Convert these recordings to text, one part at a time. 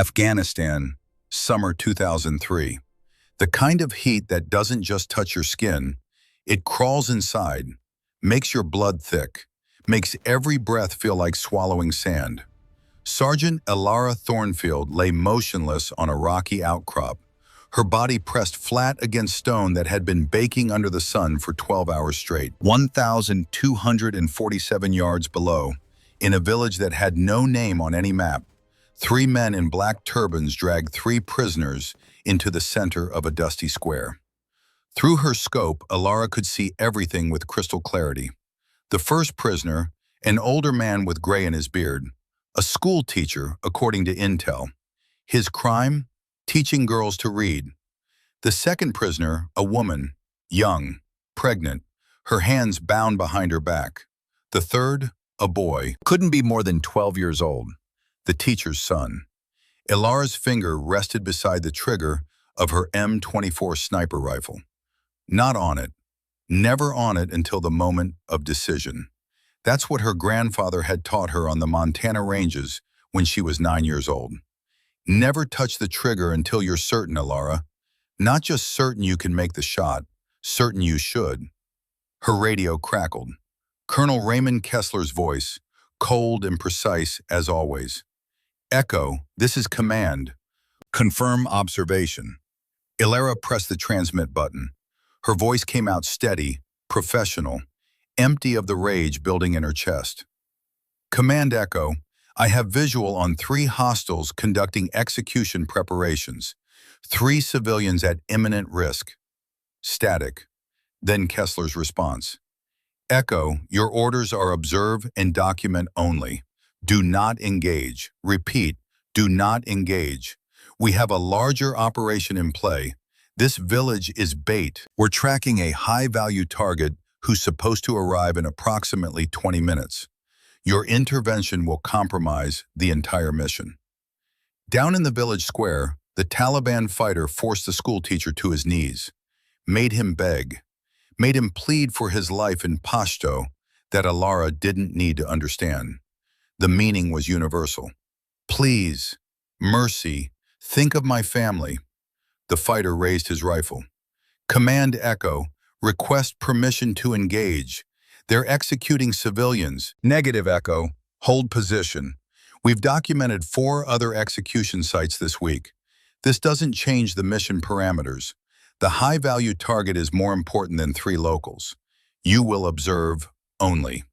Afghanistan, summer 2003. The kind of heat that doesn't just touch your skin, it crawls inside, makes your blood thick, makes every breath feel like swallowing sand. Sergeant Elara Thornfield lay motionless on a rocky outcrop, her body pressed flat against stone that had been baking under the sun for 12 hours straight. 1,247 yards below, in a village that had no name on any map, 3 men in black turbans dragged 3 prisoners into the center of a dusty square. Through her scope, Elara could see everything with crystal clarity. The first prisoner, an older man with gray in his beard, a school teacher, according to intel. His crime? Teaching girls to read. The second prisoner, a woman, young, pregnant, her hands bound behind her back. The third, a boy, couldn't be more than 12 years old, the teacher's son. Elara's finger rested beside the trigger of her M24 sniper rifle. Not on it, never on it until the moment of decision. That's what her grandfather had taught her on the Montana ranges when she was 9 years old. Never touch the trigger until you're certain, Elara. Not just certain you can make the shot, certain you should. Her radio crackled. Colonel Raymond Kessler's voice, cold and precise as always. Echo, this is command. Confirm observation. Elara pressed the transmit button. Her voice came out steady, professional, empty of the rage building in her chest. Command Echo, I have visual on 3 hostiles conducting execution preparations. 3 civilians at imminent risk. Static. Then Kessler's response. Echo, your orders are observe and document only. Do not engage. Repeat, do not engage. We have a larger operation in play. This village is bait. We're tracking a high-value target who's supposed to arrive in approximately 20 minutes. Your intervention will compromise the entire mission. Down in the village square, the Taliban fighter forced the schoolteacher to his knees, made him beg, made him plead for his life in Pashto that Elara didn't need to understand. The meaning was universal. Please, mercy, think of my family. The fighter raised his rifle. Command Echo, request permission to engage. They're executing civilians. Negative, Echo. Hold position. We've documented 4 other execution sites this week. This doesn't change the mission parameters. The high-value target is more important than 3 locals. You will observe only.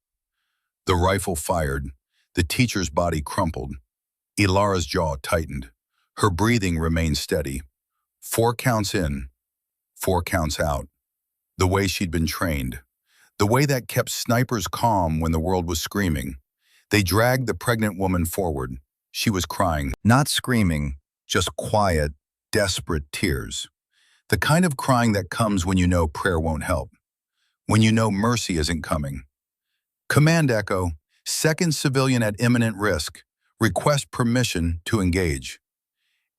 The rifle fired. The teacher's body crumpled. Elara's jaw tightened. Her breathing remained steady. 4 counts in, 4 counts out. The way she'd been trained. The way that kept snipers calm when the world was screaming. They dragged the pregnant woman forward. She was crying. Not screaming, just quiet, desperate tears. The kind of crying that comes when you know prayer won't help. When you know mercy isn't coming. Command Echo, second civilian at imminent risk. Request permission to engage.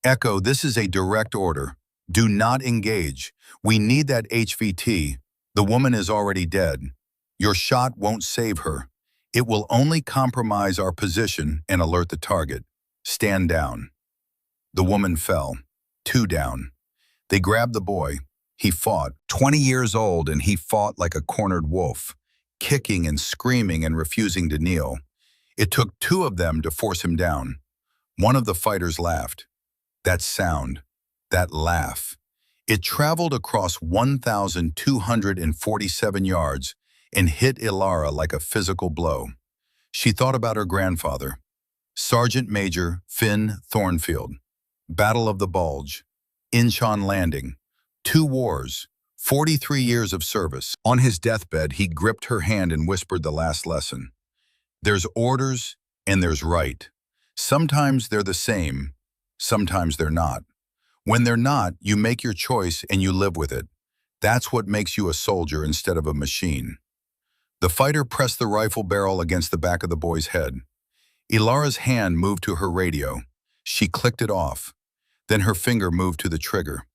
Echo, this is a direct order. Do not engage. We need that HVT. The woman is already dead. Your shot won't save her. It will only compromise our position and alert the target. Stand down. The woman fell. 2 down. They grabbed the boy. He fought. 20 years old, and he fought like a cornered wolf, kicking and screaming and refusing to kneel. It took 2 of them to force him down. One of the fighters laughed. That sound, that laugh. It traveled across 1,247 yards and hit Elara like a physical blow. She thought about her grandfather, Sergeant Major Finn Thornfield. Battle of the Bulge, Incheon Landing, 2 wars, 43 years of service. On his deathbed, he gripped her hand and whispered the last lesson. There's orders and there's right. Sometimes they're the same, sometimes they're not. When they're not, you make your choice and you live with it. That's what makes you a soldier instead of a machine. The fighter pressed the rifle barrel against the back of the boy's head. Elara's hand moved to her radio. She clicked it off. Then her finger moved to the trigger.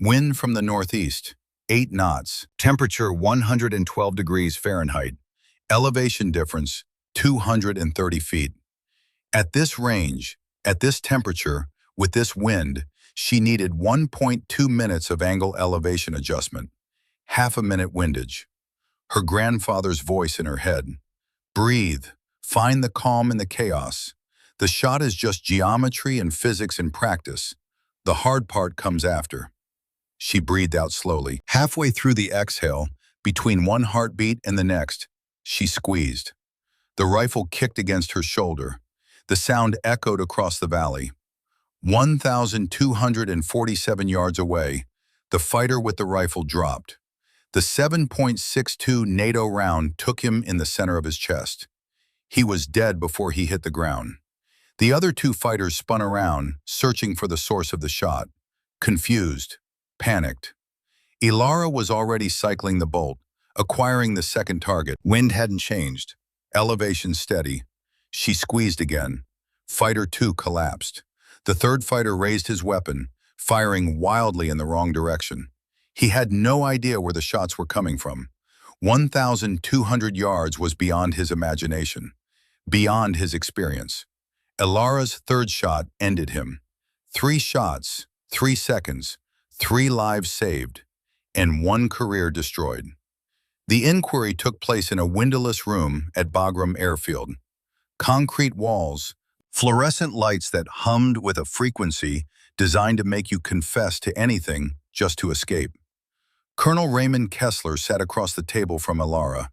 Wind from the northeast, 8 knots. Temperature 112 degrees Fahrenheit. Elevation difference 230 feet. At this range, at this temperature, With this wind, she needed 1.2 minutes of angle elevation adjustment, half a minute windage. Her grandfather's voice in her head. Breathe. Find the calm in the chaos. The shot is just geometry and physics in practice. The hard part comes after. She breathed out slowly. Halfway through the exhale, between one heartbeat and the next, she squeezed. The rifle kicked against her shoulder. The sound echoed across the valley. 1,247 yards away, the fighter with the rifle dropped. The 7.62 NATO round took him in the center of his chest. He was dead before he hit the ground. The other two fighters spun around, searching for the source of the shot. Confused, panicked. Elara was already cycling the bolt, acquiring the second target. Wind hadn't changed. Elevation steady. She squeezed again. Fighter 2 collapsed. The third fighter raised his weapon, firing wildly in the wrong direction. He had no idea where the shots were coming from. 1,200 yards was beyond his imagination, beyond his experience. Elara's third shot ended him. 3 shots, 3 seconds, 3 lives saved, and 1 career destroyed. The inquiry took place in a windowless room at Bagram Airfield. Concrete walls, fluorescent lights that hummed with a frequency designed to make you confess to anything just to escape. Colonel Raymond Kessler sat across the table from Elara.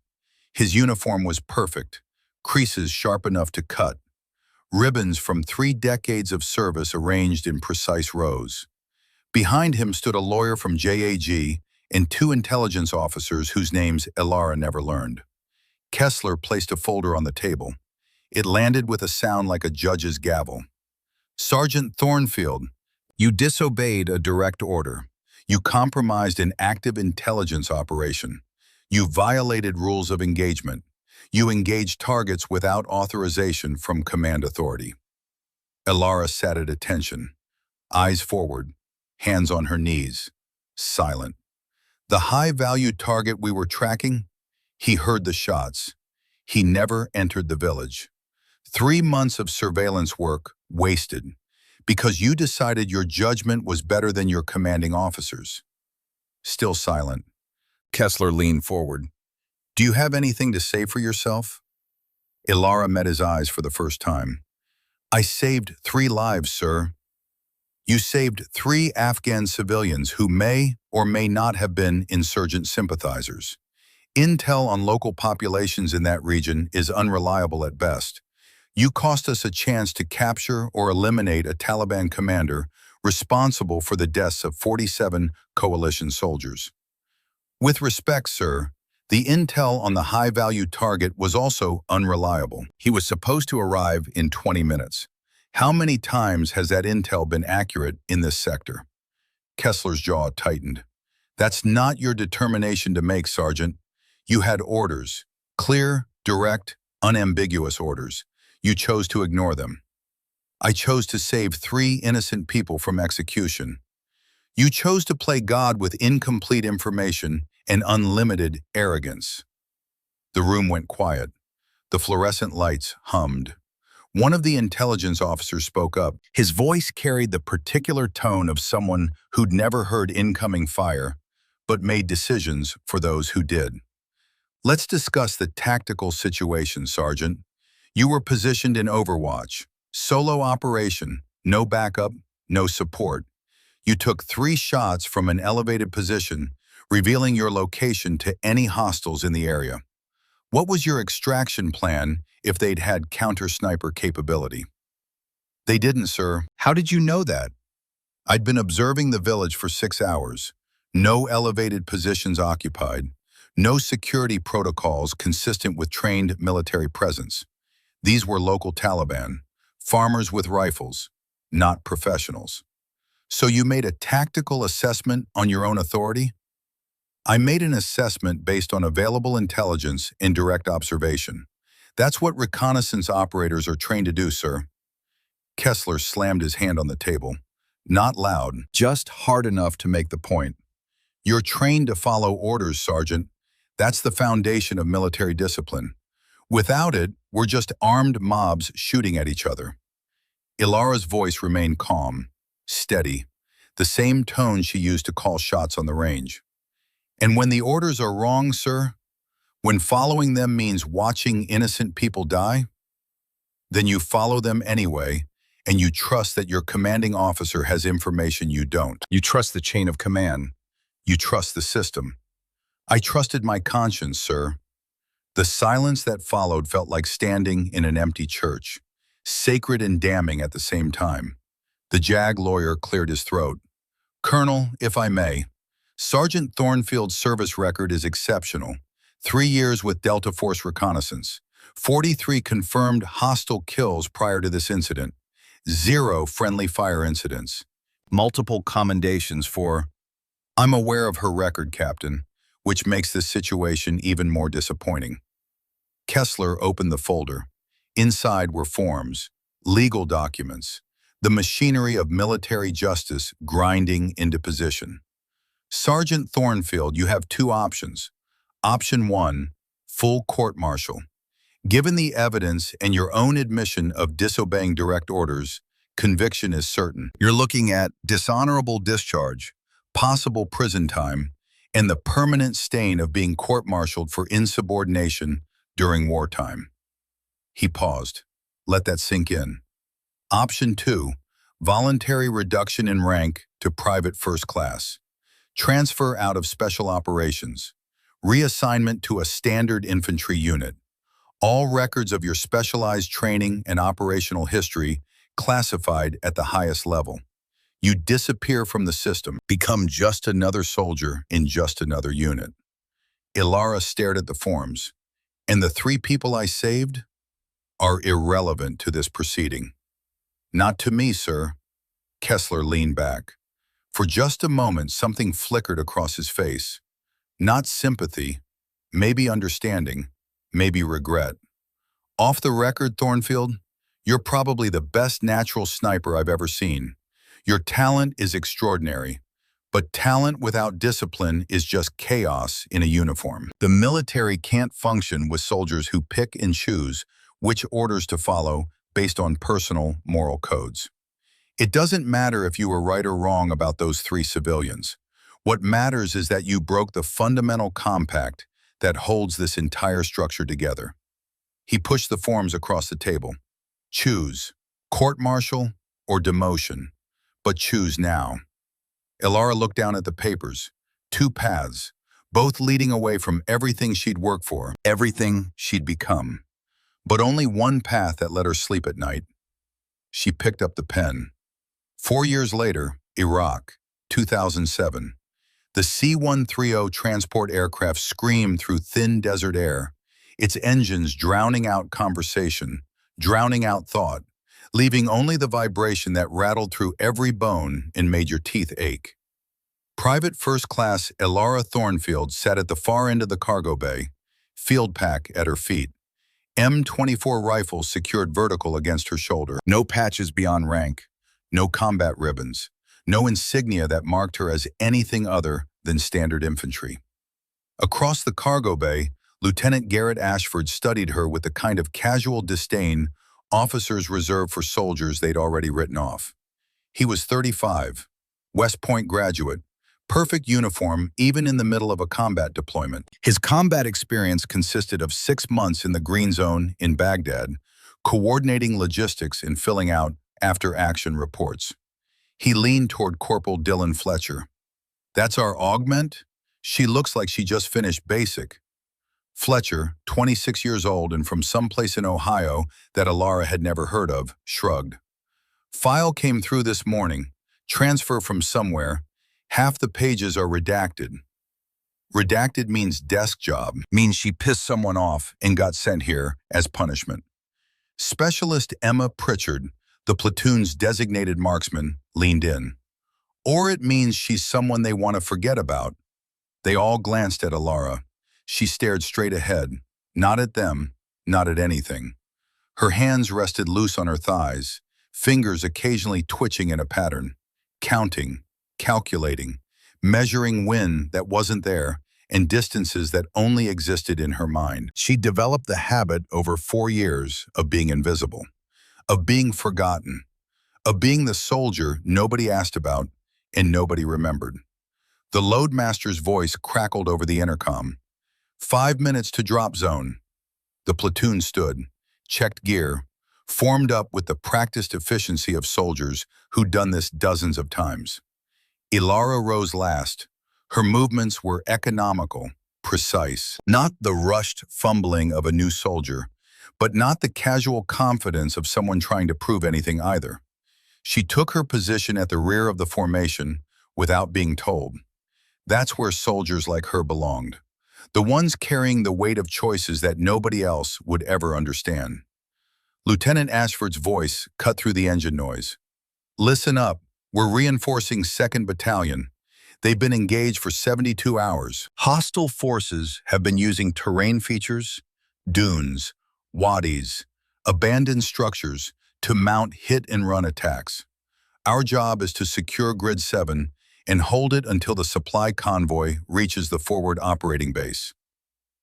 His uniform was perfect, creases sharp enough to cut, ribbons from 3 decades of service arranged in precise rows. Behind him stood a lawyer from JAG and 2 intelligence officers whose names Elara never learned. Kessler placed a folder on the table. It landed with a sound like a judge's gavel. Sergeant Thornfield, you disobeyed a direct order. You compromised an active intelligence operation. You violated rules of engagement. You engaged targets without authorization from command authority. Elara sat at attention, eyes forward, hands on her knees, silent. The high-value target we were tracking, he heard the shots. He never entered the village. 3 months of surveillance work wasted because you decided your judgment was better than your commanding officers. Still silent. Kessler leaned forward. Do you have anything to say for yourself? Elara met his eyes for the first time. I saved 3 lives, sir. You saved 3 Afghan civilians who may or may not have been insurgent sympathizers. Intel on local populations in that region is unreliable at best. You cost us a chance to capture or eliminate a Taliban commander responsible for the deaths of 47 coalition soldiers. With respect, sir, the intel on the high-value target was also unreliable. He was supposed to arrive in 20 minutes. How many times has that intel been accurate in this sector? Kessler's jaw tightened. That's not your determination to make, Sergeant. You had orders. Clear, direct, unambiguous orders. You chose to ignore them. I chose to save 3 innocent people from execution. You chose to play God with incomplete information and unlimited arrogance. The room went quiet. The fluorescent lights hummed. One of the intelligence officers spoke up. His voice carried the particular tone of someone who'd never heard incoming fire, but made decisions for those who did. Let's discuss the tactical situation, Sergeant. You were positioned in Overwatch. Solo operation, no backup, no support. You took 3 shots from an elevated position, revealing your location to any hostiles in the area. What was your extraction plan if they'd had counter-sniper capability? They didn't, sir. How did you know that? I'd been observing the village for 6 hours. No elevated positions occupied. No security protocols consistent with trained military presence. These were local Taliban, farmers with rifles, not professionals. So you made a tactical assessment on your own authority? I made an assessment based on available intelligence and direct observation. That's what reconnaissance operators are trained to do, sir. Kessler slammed his hand on the table. Not loud, just hard enough to make the point. You're trained to follow orders, Sergeant. That's the foundation of military discipline. Without it, we're just armed mobs shooting at each other. Ilara's voice remained calm, steady, the same tone she used to call shots on the range. And when the orders are wrong, sir, when following them means watching innocent people die, then you follow them anyway, and you trust that your commanding officer has information you don't. You trust the chain of command. You trust the system. I trusted my conscience, sir. The silence that followed felt like standing in an empty church, sacred and damning at the same time. The JAG lawyer cleared his throat. Colonel, if I may, Sergeant Thornfield's service record is exceptional. 3 years with Delta Force reconnaissance, 43 confirmed hostile kills prior to this incident, 0 friendly fire incidents, multiple commendations for... I'm aware of her record, Captain, which makes this situation even more disappointing. Kessler opened the folder. Inside were forms, legal documents, the machinery of military justice grinding into position. Sergeant Thornfield, you have 2 options. Option 1, full court-martial. Given the evidence and your own admission of disobeying direct orders, conviction is certain. You're looking at dishonorable discharge, possible prison time, and the permanent stain of being court-martialed for insubordination during wartime. He paused. Let that sink in. Option 2, voluntary reduction in rank to private first class. Transfer out of special operations. Reassignment to a standard infantry unit. All records of your specialized training and operational history classified at the highest level. You disappear from the system, become just another soldier in just another unit. Elara stared at the forms. And the 3 people I saved are irrelevant to this proceeding. Not to me, sir. Kessler leaned back. For just a moment, something flickered across his face. Not sympathy, maybe understanding, maybe regret. Off the record, Thornfield, you're probably the best natural sniper I've ever seen. Your talent is extraordinary, but talent without discipline is just chaos in a uniform. The military can't function with soldiers who pick and choose which orders to follow based on personal moral codes. It doesn't matter if you were right or wrong about those 3 civilians. What matters is that you broke the fundamental compact that holds this entire structure together. He pushed the forms across the table. Choose, court-martial or demotion, but choose now. Elara looked down at the papers. 2 paths, both leading away from everything she'd worked for, everything she'd become. But only one path that let her sleep at night. She picked up the pen. 4 years later, Iraq, 2007. The C-130 transport aircraft screamed through thin desert air, its engines drowning out conversation, drowning out thought, leaving only the vibration that rattled through every bone and made your teeth ache. Private First Class Elara Thornfield sat at the far end of the cargo bay, field pack at her feet, M24 rifle secured vertical against her shoulder. No patches beyond rank, no combat ribbons, no insignia that marked her as anything other than standard infantry. Across the cargo bay, Lieutenant Garrett Ashford studied her with the kind of casual disdain officers reserve for soldiers they'd already written off. He was 35, West Point graduate, perfect uniform even in the middle of a combat deployment. His combat experience consisted of 6 months in the Green Zone in Baghdad, coordinating logistics and filling out after-action reports. He leaned toward Corporal Dylan Fletcher. That's our augment? She looks like she just finished basic. Fletcher, 26 years old and from someplace in Ohio that Elara had never heard of, shrugged. File came through this morning. Transfer from somewhere. Half the pages are redacted. Redacted means desk job, means she pissed someone off and got sent here as punishment. Specialist Emma Pritchard, the platoon's designated marksman, leaned in. Or it means she's someone they want to forget about. They all glanced at Elara. She stared straight ahead, not at them, not at anything. Her hands rested loose on her thighs, fingers occasionally twitching in a pattern, counting, calculating, measuring wind that wasn't there and distances that only existed in her mind. She developed the habit over 4 years of being invisible, of being forgotten, of being the soldier nobody asked about and nobody remembered. The loadmaster's voice crackled over the intercom. 5 minutes to drop zone. The platoon stood, checked gear, formed up with the practiced efficiency of soldiers who'd done this dozens of times. Elara rose last. Her movements were economical, precise. Not the rushed fumbling of a new soldier, but not the casual confidence of someone trying to prove anything either. She took her position at the rear of the formation without being told. That's where soldiers like her belonged. The ones carrying the weight of choices that nobody else would ever understand. Lieutenant Ashford's voice cut through the engine noise. Listen up, we're reinforcing 2nd Battalion. They've been engaged for 72 hours. Hostile forces have been using terrain features, dunes, wadis, abandoned structures to mount hit-and-run attacks. Our job is to secure Grid 7 and hold it until the supply convoy reaches the forward operating base.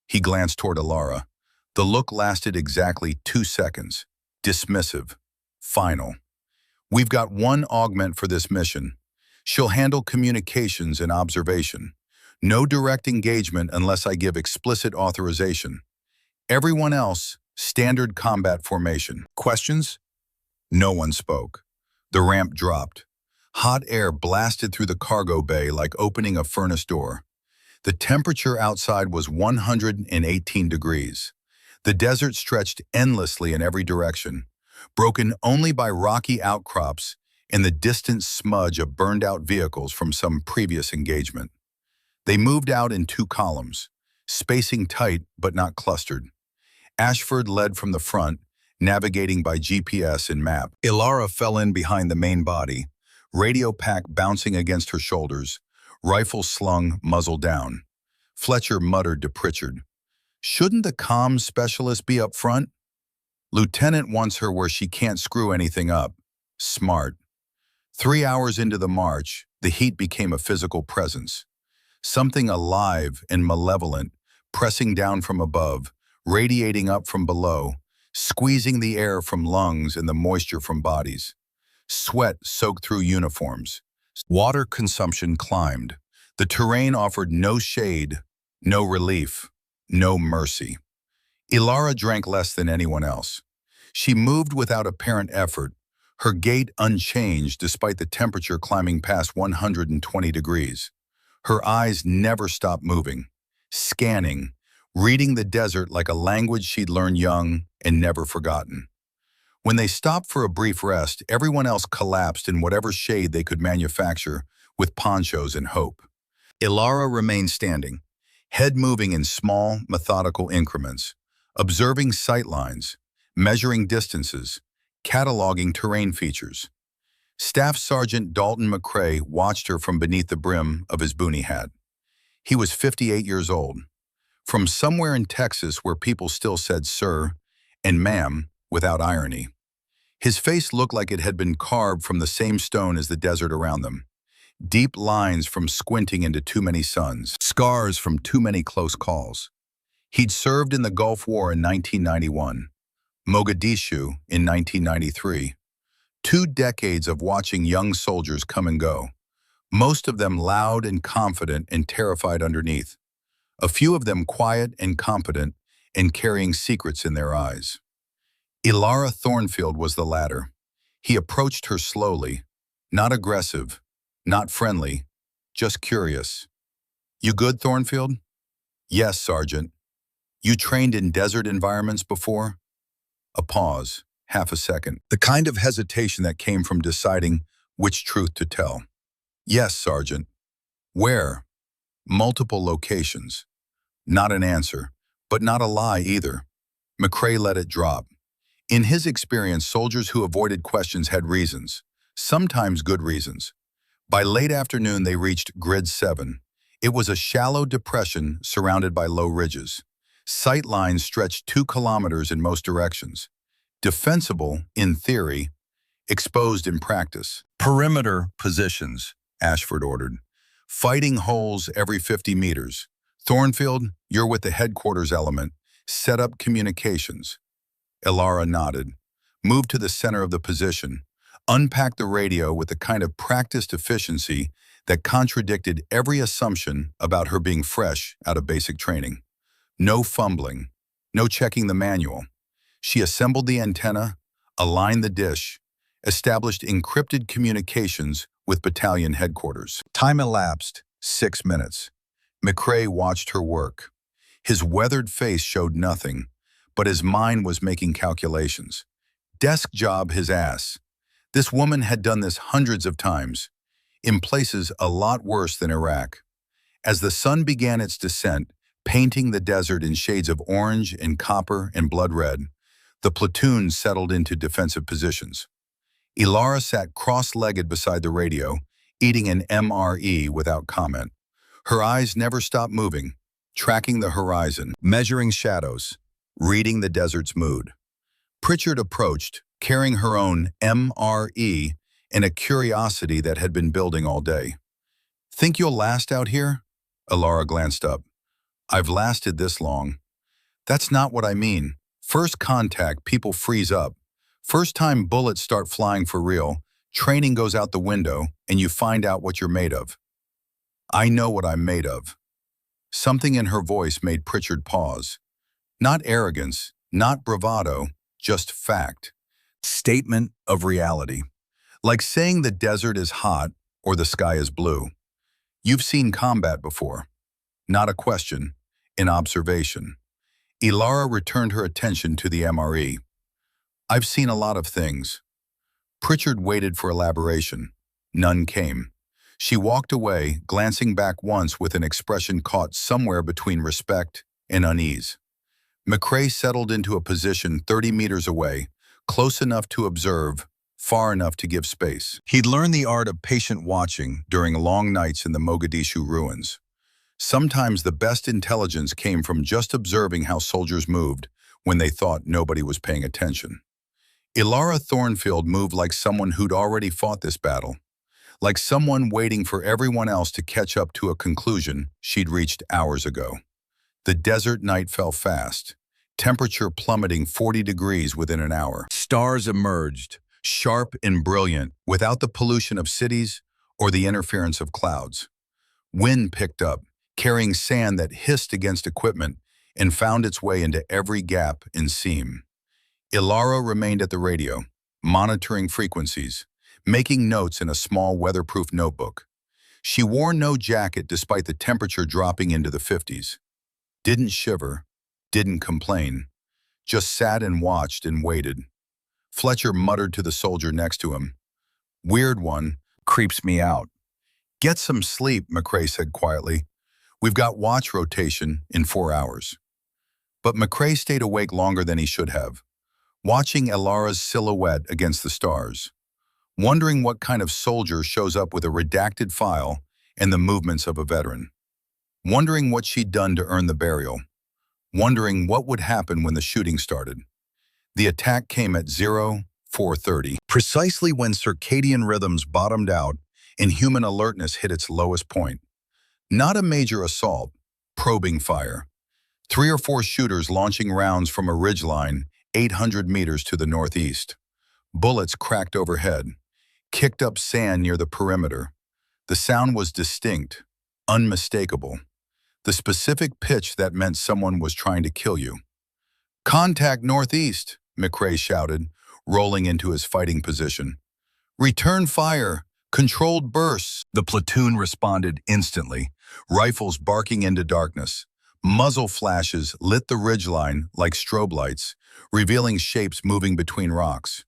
He glanced toward Elara. The look lasted exactly 2 seconds. Dismissive. Final. We've got one augment for this mission. She'll handle communications and observation. No direct engagement unless I give explicit authorization. Everyone else, standard combat formation. Questions? No one spoke. The ramp dropped. Hot air blasted through the cargo bay like opening a furnace door. The temperature outside was 118 degrees. The desert stretched endlessly in every direction, broken only by rocky outcrops and the distant smudge of burned-out vehicles from some previous engagement. They moved out in 2 columns, spacing tight but not clustered. Ashford led from the front, navigating by GPS and map. Elara fell in behind the main body, radio pack bouncing against her shoulders, rifle slung, muzzle down. Fletcher muttered to Pritchard, "Shouldn't the comms specialist be up front? Lieutenant wants her where she can't screw anything up." Smart. 3 hours into the march, the heat became a physical presence. Something alive and malevolent, pressing down from above, radiating up from below, squeezing the air from lungs and the moisture from bodies. Sweat soaked through uniforms. Water consumption climbed. The terrain offered no shade, no relief, no mercy. Elara drank less than anyone else. She moved without apparent effort, her gait unchanged despite the temperature climbing past 120 degrees. Her eyes never stopped moving, scanning, reading the desert like a language she'd learned young and never forgotten. When they stopped for a brief rest, everyone else collapsed in whatever shade they could manufacture with ponchos and hope. Elara remained standing, head moving in small, methodical increments, observing sight lines, measuring distances, cataloging terrain features. Staff Sergeant Dalton McCrae watched her from beneath the brim of his boonie hat. He was 58 years old, from somewhere in Texas where people still said sir and ma'am without irony. His face looked like it had been carved from the same stone as the desert around them. Deep lines from squinting into too many suns, scars from too many close calls. He'd served in the Gulf War in 1991, Mogadishu in 1993. 2 decades of watching young soldiers come and go, most of them loud and confident and terrified underneath. A few of them quiet and competent and carrying secrets in their eyes. Elara Thornfield was the latter. He approached her slowly, not aggressive, not friendly, just curious. "You good, Thornfield?" "Yes, Sergeant." "You trained in desert environments before?" A pause, half a second, the kind of hesitation that came from deciding which truth to tell. "Yes, Sergeant." "Where?" "Multiple locations." Not an answer, but not a lie either. McCrae let it drop. In his experience, soldiers who avoided questions had reasons, sometimes good reasons. By late afternoon, they reached Grid 7. It was a shallow depression surrounded by low ridges. Sight lines stretched 2 kilometers in most directions. Defensible, in theory, exposed in practice. "Perimeter positions," Ashford ordered. "Fighting holes every 50 meters. Thornfield, you're with the headquarters element. Set up communications." Elara nodded, moved to the center of the position, unpacked the radio with the kind of practiced efficiency that contradicted every assumption about her being fresh out of basic training. No fumbling, no checking the manual. She assembled the antenna, aligned the dish, established encrypted communications with battalion headquarters. Time elapsed, 6 minutes. McCrae watched her work. His weathered face showed nothing, but his mind was making calculations. Desk job his ass. This woman had done this hundreds of times, in places a lot worse than Iraq. As the sun began its descent, painting the desert in shades of orange and copper and blood red, the platoon settled into defensive positions. Elara sat cross-legged beside the radio, eating an MRE without comment. Her eyes never stopped moving, tracking the horizon, measuring shadows, reading the desert's mood. Pritchard approached, carrying her own MRE and a curiosity that had been building all day. "Think you'll last out here?" Elara glanced up. "I've lasted this long." "That's not what I mean. First contact, people freeze up. First time bullets start flying for real, training goes out the window, and you find out what you're made of." "I know what I'm made of." Something in her voice made Pritchard pause. Not arrogance, not bravado, just fact. Statement of reality. Like saying the desert is hot or the sky is blue. You've seen combat before. Not a question, an observation. Elara returned her attention to the MRE. "I've seen a lot of things." Pritchard waited for elaboration. None came. She walked away, glancing back once with an expression caught somewhere between respect and unease. McCrae settled into a position 30 meters away, close enough to observe, far enough to give space. He'd learned the art of patient watching during long nights in the Mogadishu ruins. Sometimes the best intelligence came from just observing how soldiers moved when they thought nobody was paying attention. Elara Thornfield moved like someone who'd already fought this battle, like someone waiting for everyone else to catch up to a conclusion she'd reached hours ago. The desert night fell fast, temperature plummeting 40 degrees within an hour. Stars emerged, sharp and brilliant, without the pollution of cities or the interference of clouds. Wind picked up, carrying sand that hissed against equipment and found its way into every gap and seam. Elara remained at the radio, monitoring frequencies, making notes in a small weatherproof notebook. She wore no jacket despite the temperature dropping into the 50s. Didn't shiver, didn't complain, just sat and watched and waited. Fletcher muttered to the soldier next to him. "Weird one, creeps me out." "Get some sleep," McCrae said quietly. "We've got watch rotation in 4 hours." But McCrae stayed awake longer than he should have, watching Elara's silhouette against the stars, wondering what kind of soldier shows up with a redacted file and the movements of a veteran, wondering what she'd done to earn the burial, wondering what would happen when the shooting started. The attack came at 04:30, precisely when circadian rhythms bottomed out and human alertness hit its lowest point. Not a major assault, probing fire. 3 or 4 shooters launching rounds from a ridgeline 800 meters to the northeast. Bullets cracked overhead, kicked up sand near the perimeter. The sound was distinct, unmistakable. The specific pitch that meant someone was trying to kill you. "Contact northeast," McCrae shouted, rolling into his fighting position. "Return fire! Controlled bursts!" The platoon responded instantly, rifles barking into darkness. Muzzle flashes lit the ridgeline like strobe lights, revealing shapes moving between rocks.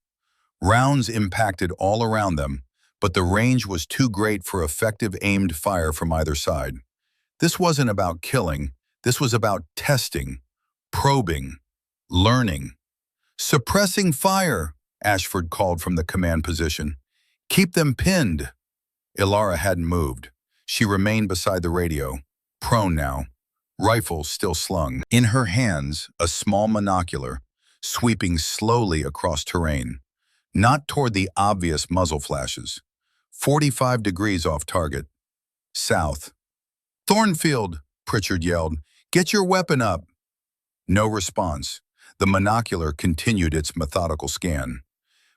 Rounds impacted all around them, but the range was too great for effective aimed fire from either side. This wasn't about killing, this was about testing, probing, learning. "Suppressing fire," Ashford called from the command position. "Keep them pinned." Elara hadn't moved. She remained beside the radio, prone now, rifle still slung. In her hands, a small monocular, sweeping slowly across terrain, not toward the obvious muzzle flashes. 45 degrees off target. South. "Thornfield," Pritchard yelled, "get your weapon up." No response. The monocular continued its methodical scan.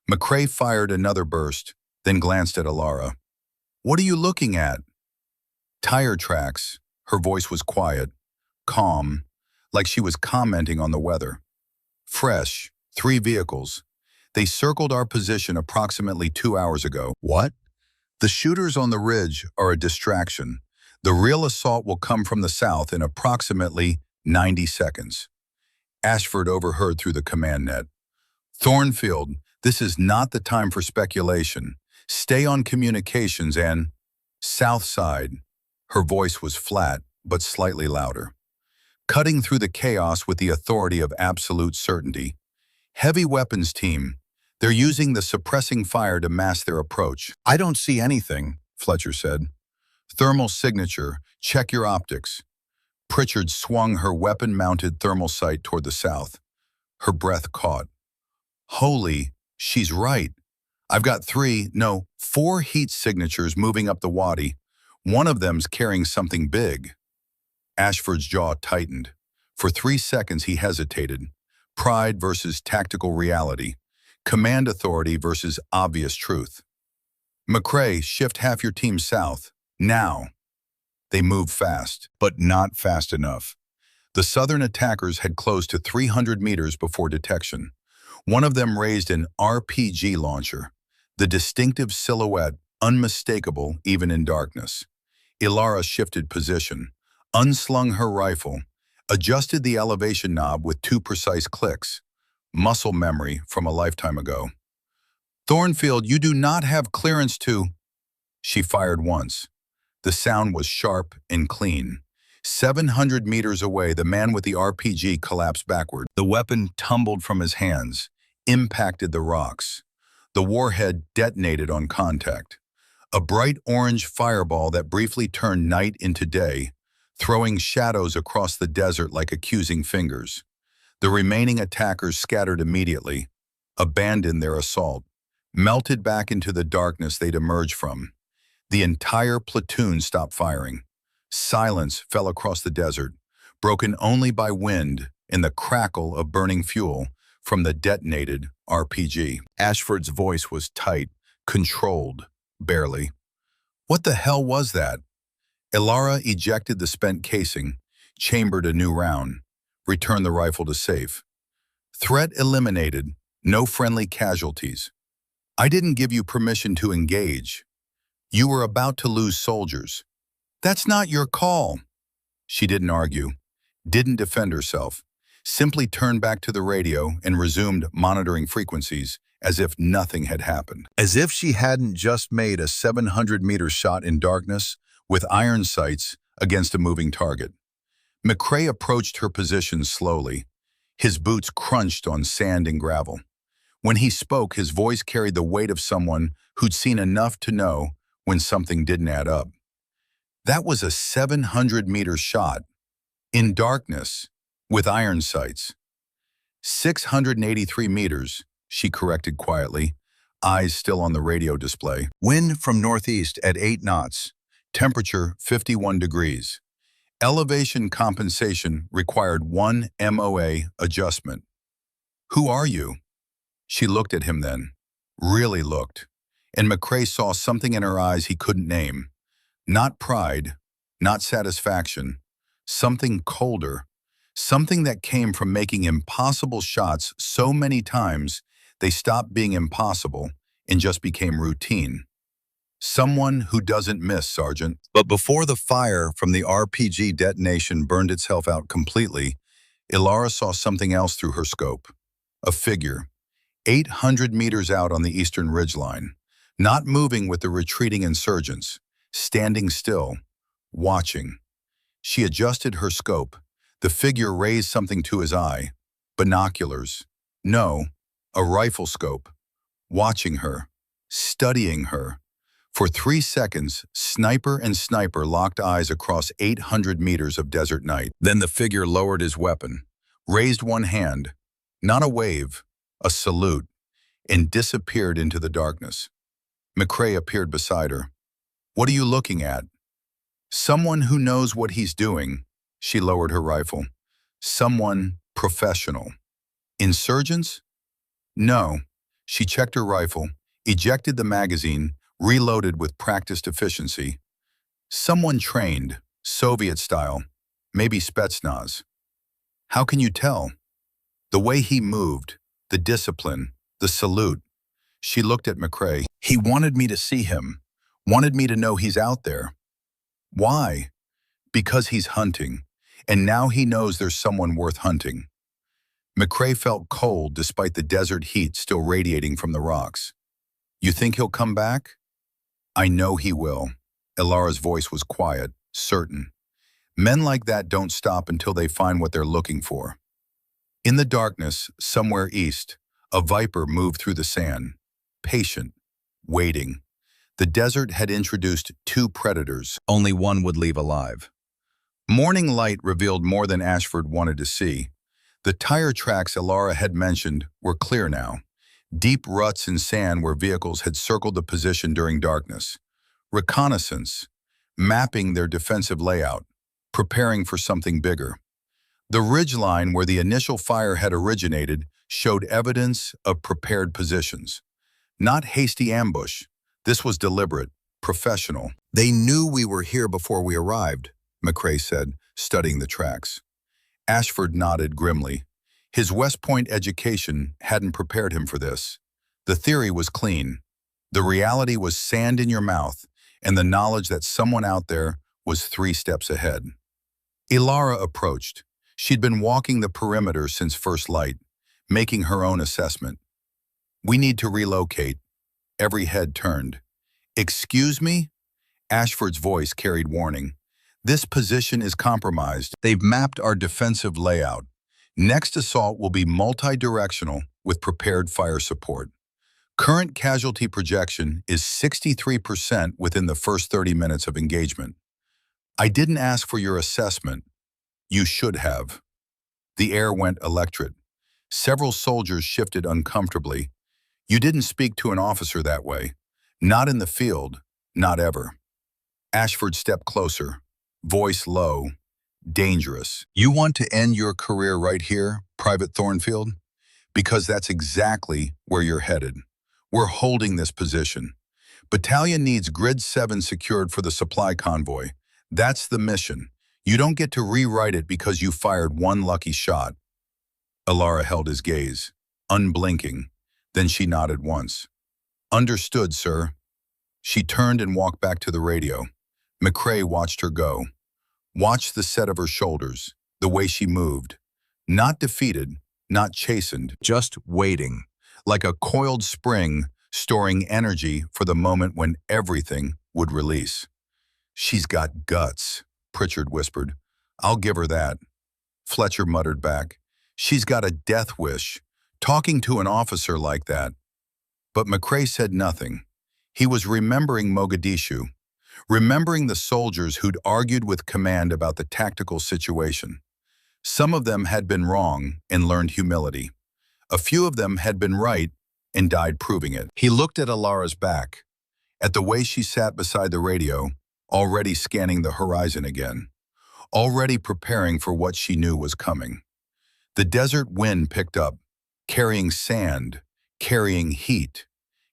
McCrae fired another burst, then glanced at Elara. "What are you looking at?" "Tire tracks." Her voice was quiet, calm, like she was commenting on the weather. "Fresh, 3 vehicles. They circled our position approximately 2 hours ago." "What?" "The shooters on the ridge are a distraction. The real assault will come from the south in approximately 90 seconds. Ashford overheard through the command net. "Thornfield, this is not the time for speculation. Stay on communications and—" "South side." Her voice was flat, but slightly louder, cutting through the chaos with the authority of absolute certainty. "Heavy weapons team. They're using the suppressing fire to mask their approach." "I don't see anything," Fletcher said. "Thermal signature. Check your optics." Pritchard swung her weapon-mounted thermal sight toward the south. Her breath caught. "Holy, she's right. I've got 4 heat signatures moving up the wadi. One of them's carrying something big." Ashford's jaw tightened. For 3 seconds he hesitated. Pride versus tactical reality. Command authority versus obvious truth. "McCrae, shift half your team south. Now." They moved fast, but not fast enough. The southern attackers had closed to 300 meters before detection. One of them raised an RPG launcher, the distinctive silhouette unmistakable even in darkness. Elara shifted position, unslung her rifle, adjusted the elevation knob with 2 precise clicks. Muscle memory from a lifetime ago. "Thornfield, you do not have clearance to—" She fired once. The sound was sharp and clean. 700 meters away, the man with the RPG collapsed backward. The weapon tumbled from his hands, impacted the rocks. The warhead detonated on contact. A bright orange fireball that briefly turned night into day, throwing shadows across the desert like accusing fingers. The remaining attackers scattered immediately, abandoned their assault, melted back into the darkness they'd emerged from. The entire platoon stopped firing. Silence fell across the desert, broken only by wind and the crackle of burning fuel from the detonated RPG. Ashford's voice was tight, controlled, barely. "What the hell was that?" Elara ejected the spent casing, chambered a new round, returned the rifle to safe. "Threat eliminated, no friendly casualties. I didn't give you permission to engage. You were about to lose soldiers. That's not your call." She didn't argue, didn't defend herself, simply turned back to the radio and resumed monitoring frequencies as if nothing had happened. As if she hadn't just made a 700-meter shot in darkness with iron sights against a moving target. McCrae approached her position slowly. His boots crunched on sand and gravel. When he spoke, his voice carried the weight of someone who'd seen enough to know when something didn't add up. "That was a 700-meter shot. In darkness, with iron sights." 683 meters, she corrected quietly, eyes still on the radio display. "Wind from northeast at 8 knots. Temperature 51 degrees. Elevation compensation required 1 MOA adjustment." "Who are you?" She looked at him then, really looked, and McCrae saw something in her eyes he couldn't name. Not pride, not satisfaction, something colder, something that came from making impossible shots so many times they stopped being impossible and just became routine. "Someone who doesn't miss, Sergeant." But before the fire from the RPG detonation burned itself out completely, Elara saw something else through her scope. A figure, 800 meters out on the eastern ridgeline, not moving with the retreating insurgents, standing still, watching. She adjusted her scope. The figure raised something to his eye. Binoculars. No, a rifle scope. Watching her, studying her. For 3 seconds, sniper and sniper locked eyes across 800 meters of desert night. Then the figure lowered his weapon, raised one hand, not a wave, a salute, and disappeared into the darkness. McCrae appeared beside her. "What are you looking at?" "Someone who knows what he's doing." She lowered her rifle. "Someone professional." "Insurgents?" "No." She checked her rifle, ejected the magazine, reloaded with practiced efficiency. Someone trained, Soviet style, maybe Spetsnaz. How can you tell? The way he moved, the discipline, the salute. She looked at McCrae. He wanted me to see him, wanted me to know he's out there. Why? Because he's hunting, and now he knows there's someone worth hunting. McCrae felt cold despite the desert heat still radiating from the rocks. You think he'll come back? I know he will. Elara's voice was quiet, certain. Men like that don't stop until they find what they're looking for. In the darkness, somewhere east, a viper moved through the sand, patient, waiting. The desert had introduced two predators. Only one would leave alive. Morning light revealed more than Ashford wanted to see. The tire tracks Elara had mentioned were clear now. Deep ruts in sand where vehicles had circled the position during darkness. Reconnaissance, mapping their defensive layout, preparing for something bigger. The ridgeline where the initial fire had originated showed evidence of prepared positions. Not hasty ambush. This was deliberate, professional. They knew we were here before we arrived, McCrae said, studying the tracks. Ashford nodded grimly. His West Point education hadn't prepared him for this. The theory was clean. The reality was sand in your mouth, and the knowledge that someone out there was 3 steps ahead. Elara approached. She'd been walking the perimeter since first light, making her own assessment. We need to relocate. Every head turned. Excuse me? Ashford's voice carried warning. This position is compromised. They've mapped our defensive layout. Next assault will be multi-directional with prepared fire support. Current casualty projection is 63% within the first 30 minutes of engagement. I didn't ask for your assessment. You should have. The air went electric. Several soldiers shifted uncomfortably. You didn't speak to an officer that way. Not in the field, not ever. Ashford stepped closer, voice low, dangerous. You want to end your career right here, Private Thornfield? Because that's exactly where you're headed. We're holding this position. Battalion needs Grid 7 secured for the supply convoy. That's the mission. You don't get to rewrite it because you fired one lucky shot. Elara held his gaze, unblinking. Then she nodded once. Understood, sir. She turned and walked back to the radio. McCrae watched her go. Watched the set of her shoulders, the way she moved. Not defeated, not chastened, just waiting, like a coiled spring storing energy for the moment when everything would release. She's got guts, Pritchard whispered. I'll give her that. Fletcher muttered back. She's got a death wish, talking to an officer like that. But McCrae said nothing. He was remembering Mogadishu, remembering the soldiers who'd argued with command about the tactical situation. Some of them had been wrong and learned humility. A few of them had been right and died proving it. He looked at Elara's back, at the way she sat beside the radio, already scanning the horizon again, already preparing for what she knew was coming. The desert wind picked up, carrying sand, carrying heat,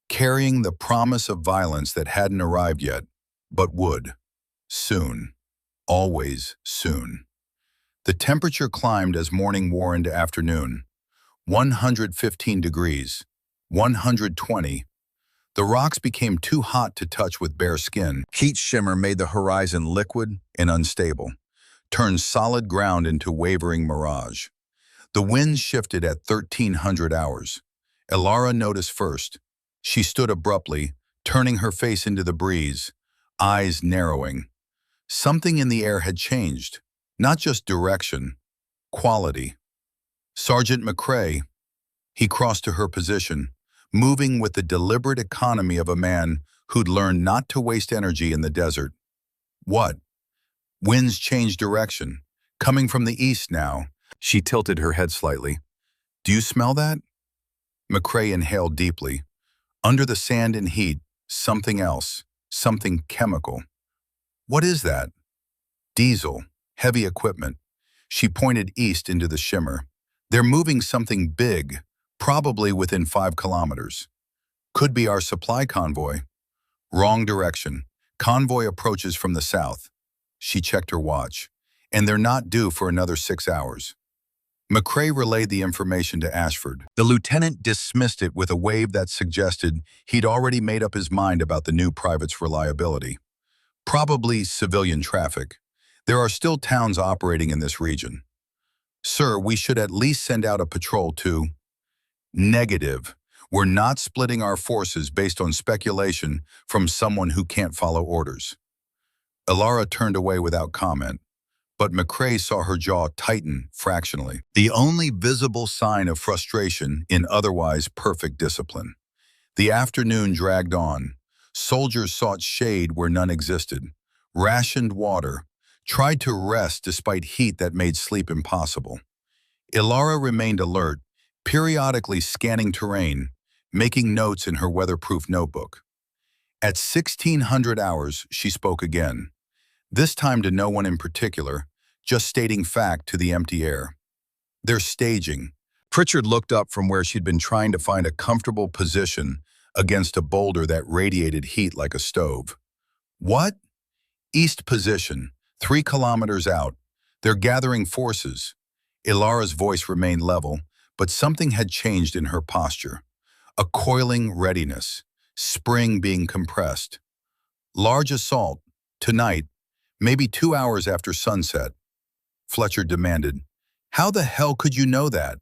carrying the promise of violence that hadn't arrived yet, but would. Soon. Always soon. The temperature climbed as morning wore into afternoon. 115 degrees. 120. The rocks became too hot to touch with bare skin. Heat shimmer made the horizon liquid and unstable, turned solid ground into wavering mirage. The wind shifted at 1300 hours. Elara noticed first. She stood abruptly, turning her face into the breeze, eyes narrowing. Something in the air had changed, not just direction, quality. Sergeant McCrae. He crossed to her position, moving with the deliberate economy of a man who'd learned not to waste energy in the desert. What? Winds changed direction, coming from the east now. She tilted her head slightly. Do you smell that? McCrae inhaled deeply. Under the sand and heat, something else, something chemical. What is that? Diesel, heavy equipment. She pointed east into the shimmer. They're moving something big, probably within 5 kilometers. Could be our supply convoy. Wrong direction. Convoy approaches from the south. She checked her watch. And they're not due for another 6 hours. McCrae relayed the information to Ashford. The lieutenant dismissed it with a wave that suggested he'd already made up his mind about the new private's reliability. Probably civilian traffic. There are still towns operating in this region. Sir, we should at least send out a patrol to... Negative. We're not splitting our forces based on speculation from someone who can't follow orders. Elara turned away without comment, but McCrae saw her jaw tighten fractionally, the only visible sign of frustration in otherwise perfect discipline. The afternoon dragged on. Soldiers sought shade where none existed, rationed water, tried to rest despite heat that made sleep impossible. Elara remained alert, periodically scanning terrain, making notes in her weatherproof notebook. At 1600 hours, she spoke again, this time to no one in particular, just stating fact to the empty air. They're staging. Pritchard looked up from where she'd been trying to find a comfortable position against a boulder that radiated heat like a stove. What? East position, 3 kilometers out. They're gathering forces. Elara's voice remained level, but something had changed in her posture. A coiling readiness, spring being compressed. Large assault, tonight, maybe 2 hours after sunset. Fletcher demanded, how the hell could you know that?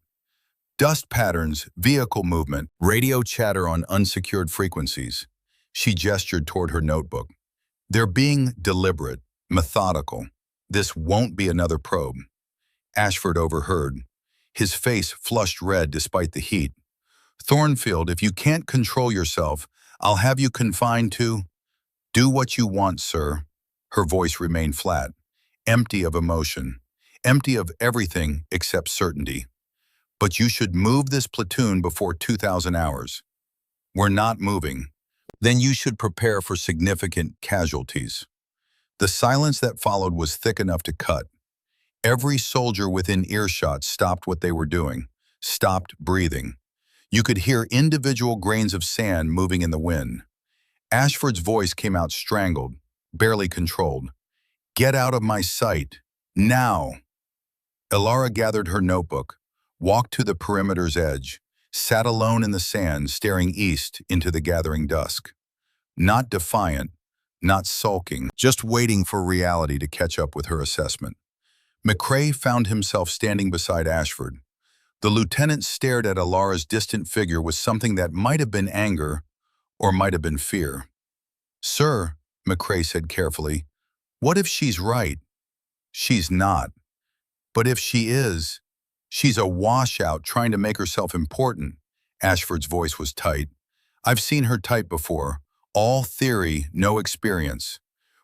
Dust patterns, vehicle movement, radio chatter on unsecured frequencies. She gestured toward her notebook. They're being deliberate, methodical. This won't be another probe. Ashford overheard. His face flushed red despite the heat. Thornfield, if you can't control yourself, I'll have you confined to... Do what you want, sir. Her voice remained flat, empty of emotion, empty of everything except certainty. But you should move this platoon before 2,000 hours. We're not moving. Then you should prepare for significant casualties. The silence that followed was thick enough to cut. Every soldier within earshot stopped what they were doing, stopped breathing. You could hear individual grains of sand moving in the wind. Ashford's voice came out strangled, barely controlled. Get out of my sight. Now. Elara gathered her notebook, walked to the perimeter's edge, sat alone in the sand staring east into the gathering dusk. Not defiant, not sulking, just waiting for reality to catch up with her assessment. McCrae found himself standing beside Ashford. The lieutenant stared at Elara's distant figure with something that might have been anger or might have been fear. Sir, McCrae said carefully, what if she's right? She's not. But if she is, she's a washout trying to make herself important. Ashford's voice was tight. I've seen her type before. All theory, no experience.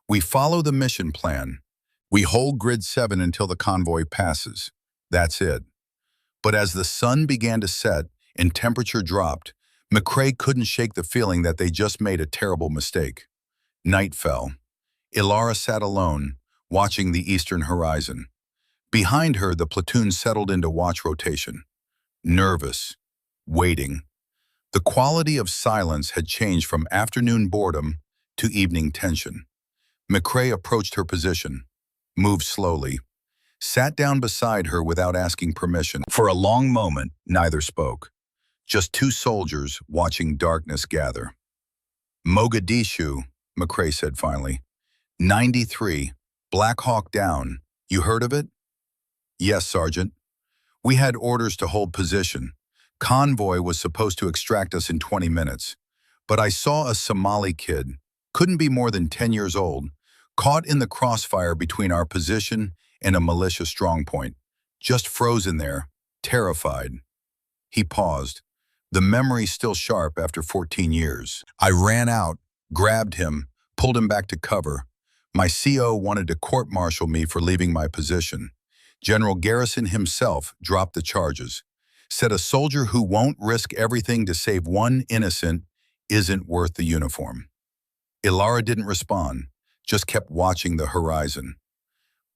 We follow the mission plan. We hold Grid 7 until the convoy passes. That's it. But as the sun began to set and temperature dropped, McCrae couldn't shake the feeling that they just made a terrible mistake. Night fell. Elara sat alone, watching the eastern horizon. Behind her, the platoon settled into watch rotation. Nervous, waiting. The quality of silence had changed from afternoon boredom to evening tension. McCrae approached her position, moved slowly, sat down beside her without asking permission. For a long moment, neither spoke. Just 2 soldiers watching darkness gather. Mogadishu, McCrae said finally. 93, Black Hawk down. You heard of it? Yes, Sergeant. We had orders to hold position. Convoy was supposed to extract us in 20 minutes. But I saw a Somali kid, couldn't be more than 10 years old, caught in the crossfire between our position and a militia strongpoint, just frozen there, terrified. He paused, the memory still sharp after 14 years. I ran out, grabbed him, pulled him back to cover. My CO wanted to court-martial me for leaving my position. General Garrison himself dropped the charges, said a soldier who won't risk everything to save one innocent isn't worth the uniform. Elara didn't respond, just kept watching the horizon.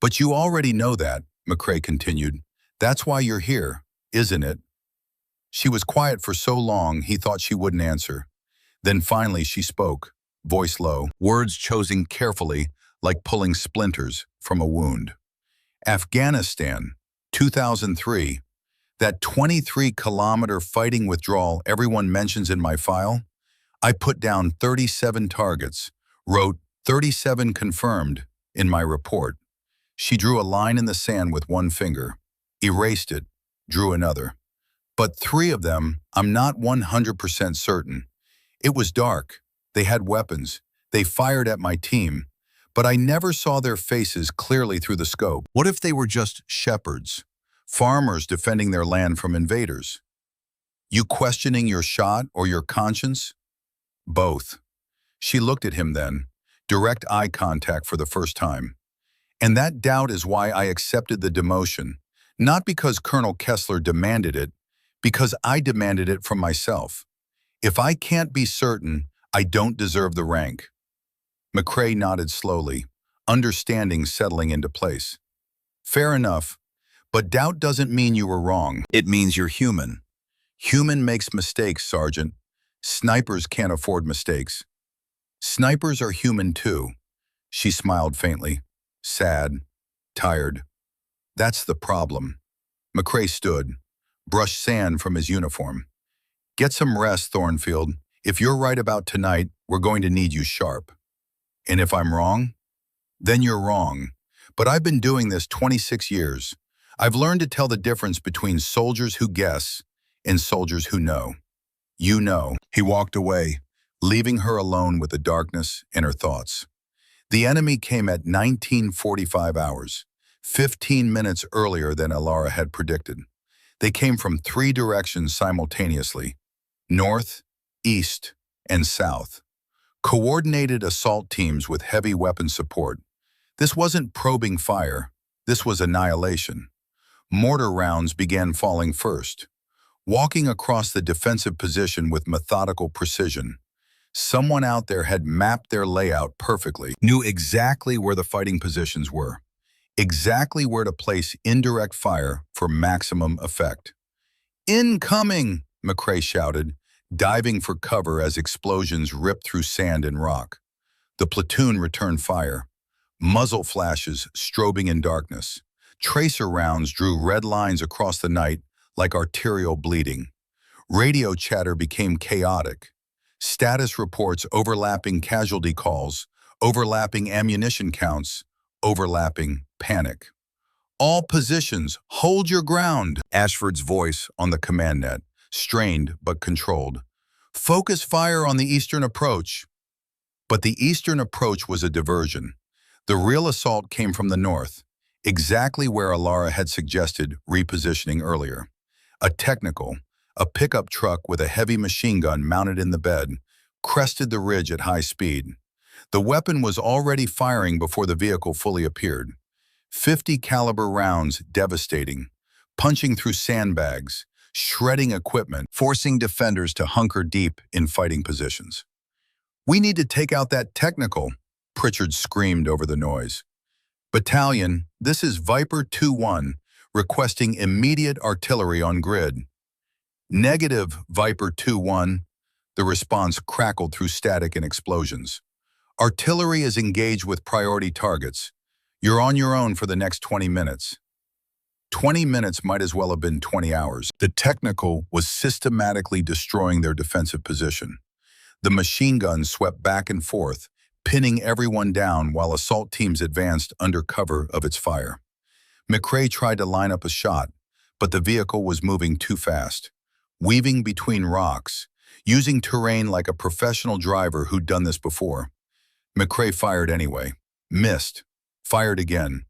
But you already know that, McCrae continued. That's why you're here, isn't it? She was quiet for so long he thought she wouldn't answer. Then finally she spoke, voice low, words chosen carefully like pulling splinters from a wound. Afghanistan, 2003, that 23-kilometer fighting withdrawal everyone mentions in my file? I put down 37 targets, wrote 37 confirmed in my report. She drew a line in the sand with one finger, erased it, drew another. But 3 of them, I'm not 100% certain. It was dark. They had weapons. They fired at my team. But I never saw their faces clearly through the scope. What if they were just shepherds, farmers defending their land from invaders? You questioning your shot or your conscience? Both. She looked at him then, direct eye contact for the first time. And that doubt is why I accepted the demotion, not because Colonel Kessler demanded it, because I demanded it from myself. If I can't be certain, I don't deserve the rank. McCrae nodded slowly, understanding settling into place. Fair enough, but doubt doesn't mean you were wrong. It means you're human. Human makes mistakes, Sergeant. Snipers can't afford mistakes. Snipers are human too. She smiled faintly, sad, tired. That's the problem. McCrae stood, brushed sand from his uniform. Get some rest, Thornfield. If you're right about tonight, we're going to need you sharp. And if I'm wrong, then you're wrong. But I've been doing this 26 years. I've learned to tell the difference between soldiers who guess and soldiers who know. You know. He walked away, leaving her alone with the darkness and her thoughts. The enemy came at 1945 hours, 15 minutes earlier than Elara had predicted. They came from 3 directions simultaneously, north, east, and south. Coordinated assault teams with heavy weapon support. This wasn't probing fire, this was annihilation. Mortar rounds began falling first, walking across the defensive position with methodical precision. Someone out there had mapped their layout perfectly, knew exactly where the fighting positions were, exactly where to place indirect fire for maximum effect. Incoming, McCrae shouted, diving for cover as explosions ripped through sand and rock. The platoon returned fire, muzzle flashes strobing in darkness. Tracer rounds drew red lines across the night like arterial bleeding. Radio chatter became chaotic. Status reports overlapping casualty calls, overlapping ammunition counts, overlapping panic. All positions, hold your ground. Ashford's voice on the command net, strained but controlled. Focus fire on the eastern approach. But the eastern approach was a diversion. The real assault came from the north, exactly where Elara had suggested repositioning earlier. A technical, a pickup truck with a heavy machine gun mounted in the bed, crested the ridge at high speed. The weapon was already firing before the vehicle fully appeared. 50 caliber rounds devastating, punching through sandbags, shredding equipment, forcing defenders to hunker deep in fighting positions. We need to take out that technical, Pritchard screamed over the noise. Battalion, this is Viper 2-1, requesting immediate artillery on grid. Negative, Viper 2-1. The response crackled through static and explosions. Artillery is engaged with priority targets. You're on your own for the next 20 minutes. 20 minutes might as well have been 20 hours. The technical was systematically destroying their defensive position. The machine guns swept back and forth, pinning everyone down while assault teams advanced under cover of its fire. McCrae tried to line up a shot, but the vehicle was moving too fast, weaving between rocks, using terrain like a professional driver who'd done this before. McCrae fired anyway, missed, fired again.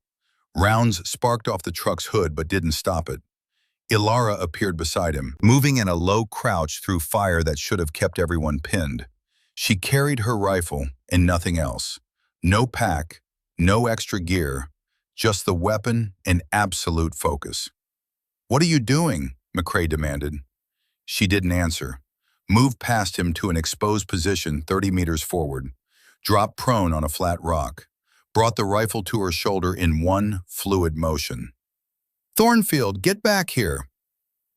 Rounds sparked off the truck's hood but didn't stop it. Elara appeared beside him, moving in a low crouch through fire that should have kept everyone pinned. She carried her rifle and nothing else. No pack, no extra gear, just the weapon and absolute focus. What are you doing? McCrae demanded. She didn't answer. Moved past him to an exposed position 30 meters forward. Dropped prone on a flat rock. Brought the rifle to her shoulder in one fluid motion. Thornfield, get back here.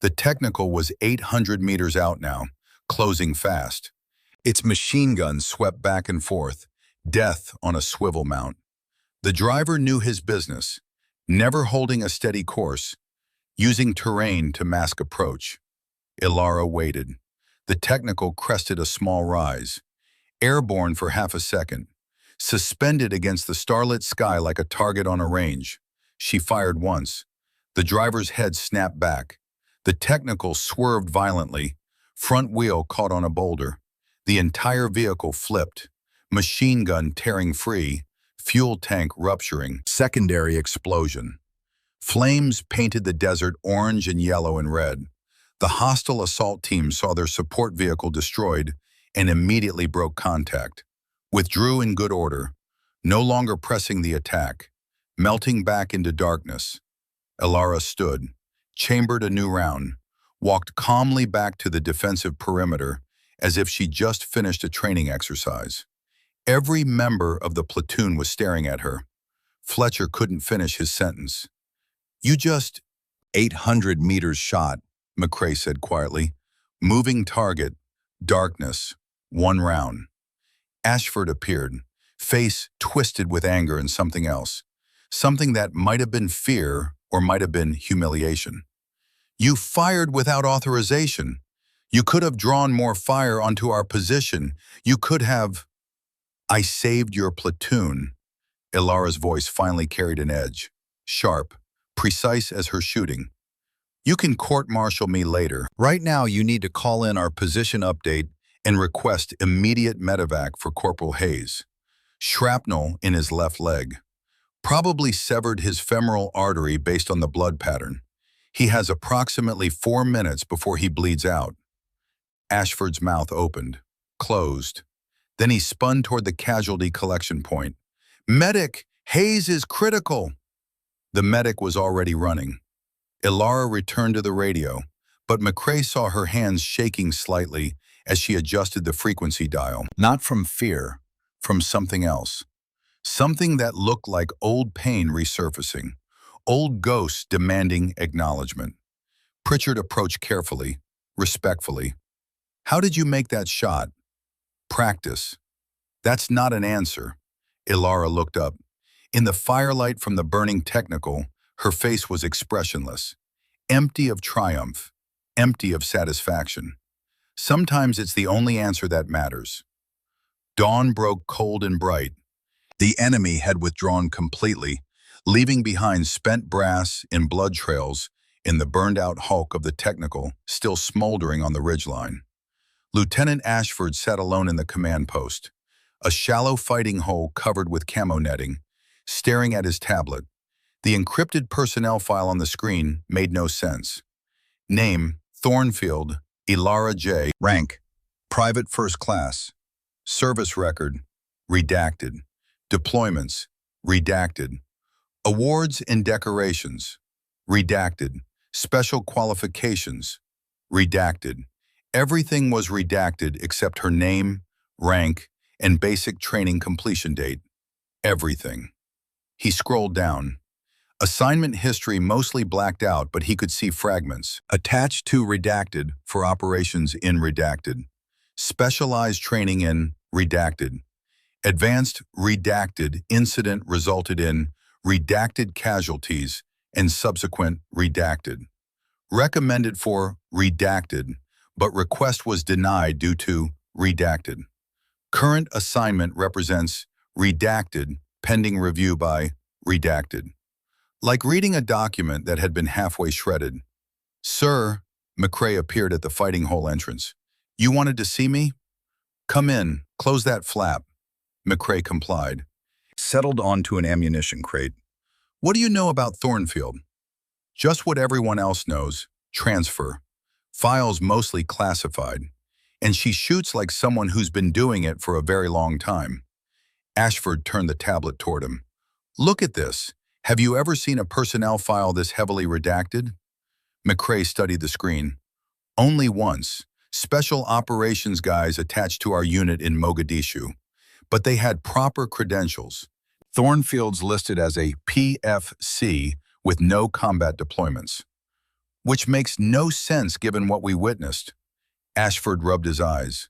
The technical was 800 meters out now, closing fast. Its machine guns swept back and forth, death on a swivel mount. The driver knew his business, never holding a steady course, using terrain to mask approach. Elara waited. The technical crested a small rise, airborne for half a second, suspended against the starlit sky like a target on a range. She fired once. The driver's head snapped back. The technical swerved violently, front wheel caught on a boulder. The entire vehicle flipped, machine gun tearing free, fuel tank rupturing. Secondary explosion. Flames painted the desert orange and yellow and red. The hostile assault team saw their support vehicle destroyed and immediately broke contact. Withdrew in good order, no longer pressing the attack, melting back into darkness. Elara stood, chambered a new round, walked calmly back to the defensive perimeter as if she just finished a training exercise. Every member of the platoon was staring at her. Fletcher couldn't finish his sentence. "You just 800 meters shot," McCrae said quietly. "Moving target, darkness, 1 round." Ashford appeared, face twisted with anger and something else. Something that might have been fear or might have been humiliation. "You fired without authorization. You could have drawn more fire onto our position. You could have—" "I saved your platoon." Elara's voice finally carried an edge, sharp, precise as her shooting. "You can court-martial me later. Right now you need to call in our position update and request immediate medevac for Corporal Hayes. Shrapnel in his left leg. Probably severed his femoral artery based on the blood pattern. He has approximately 4 minutes before he bleeds out." Ashford's mouth opened, closed. Then he spun toward the casualty collection point. "Medic! Hayes is critical!" The medic was already running. Elara returned to the radio, but McCrae saw her hands shaking slightly as she adjusted the frequency dial. Not from fear, from something else. Something that looked like old pain resurfacing, old ghosts demanding acknowledgement. Pritchard approached carefully, respectfully. "How did you make that shot?" "Practice." "That's not an answer." Elara looked up. In the firelight from the burning technical, her face was expressionless, empty of triumph, empty of satisfaction. Sometimes it's the only answer that matters. Dawn broke cold and bright. The enemy had withdrawn completely, leaving behind spent brass and blood trails in the burned-out hulk of the technical still smoldering on the ridgeline. Lieutenant Ashford sat alone in the command post, a shallow fighting hole covered with camo netting, staring at his tablet. The encrypted personnel file on the screen made no sense. Name, Thornfield, Elara J. Rank, Private First Class. Service record, redacted. Deployments, redacted. Awards and decorations, redacted. Special qualifications, redacted. Everything was redacted except her name, rank, and basic training completion date. Everything. He scrolled down. Assignment history mostly blacked out, but he could see fragments. Attached to redacted for operations in redacted. Specialized training in redacted. Advanced redacted incident resulted in redacted casualties and subsequent redacted. Recommended for redacted, but request was denied due to redacted. Current assignment represents redacted pending review by redacted. Like reading a document that had been halfway shredded. "Sir," McCrae appeared at the fighting hole entrance. "You wanted to see me?" "Come in, close that flap." McCrae complied. Settled onto an ammunition crate. "What do you know about Thornfield?" "Just what everyone else knows. Transfer. Files mostly classified. And she shoots like someone who's been doing it for a very long time." Ashford turned the tablet toward him. "Look at this. Have you ever seen a personnel file this heavily redacted?" McCrae studied the screen. "Only once. Special operations guys attached to our unit in Mogadishu. But they had proper credentials. Thornfield's listed as a PFC with no combat deployments. Which makes no sense given what we witnessed." Ashford rubbed his eyes.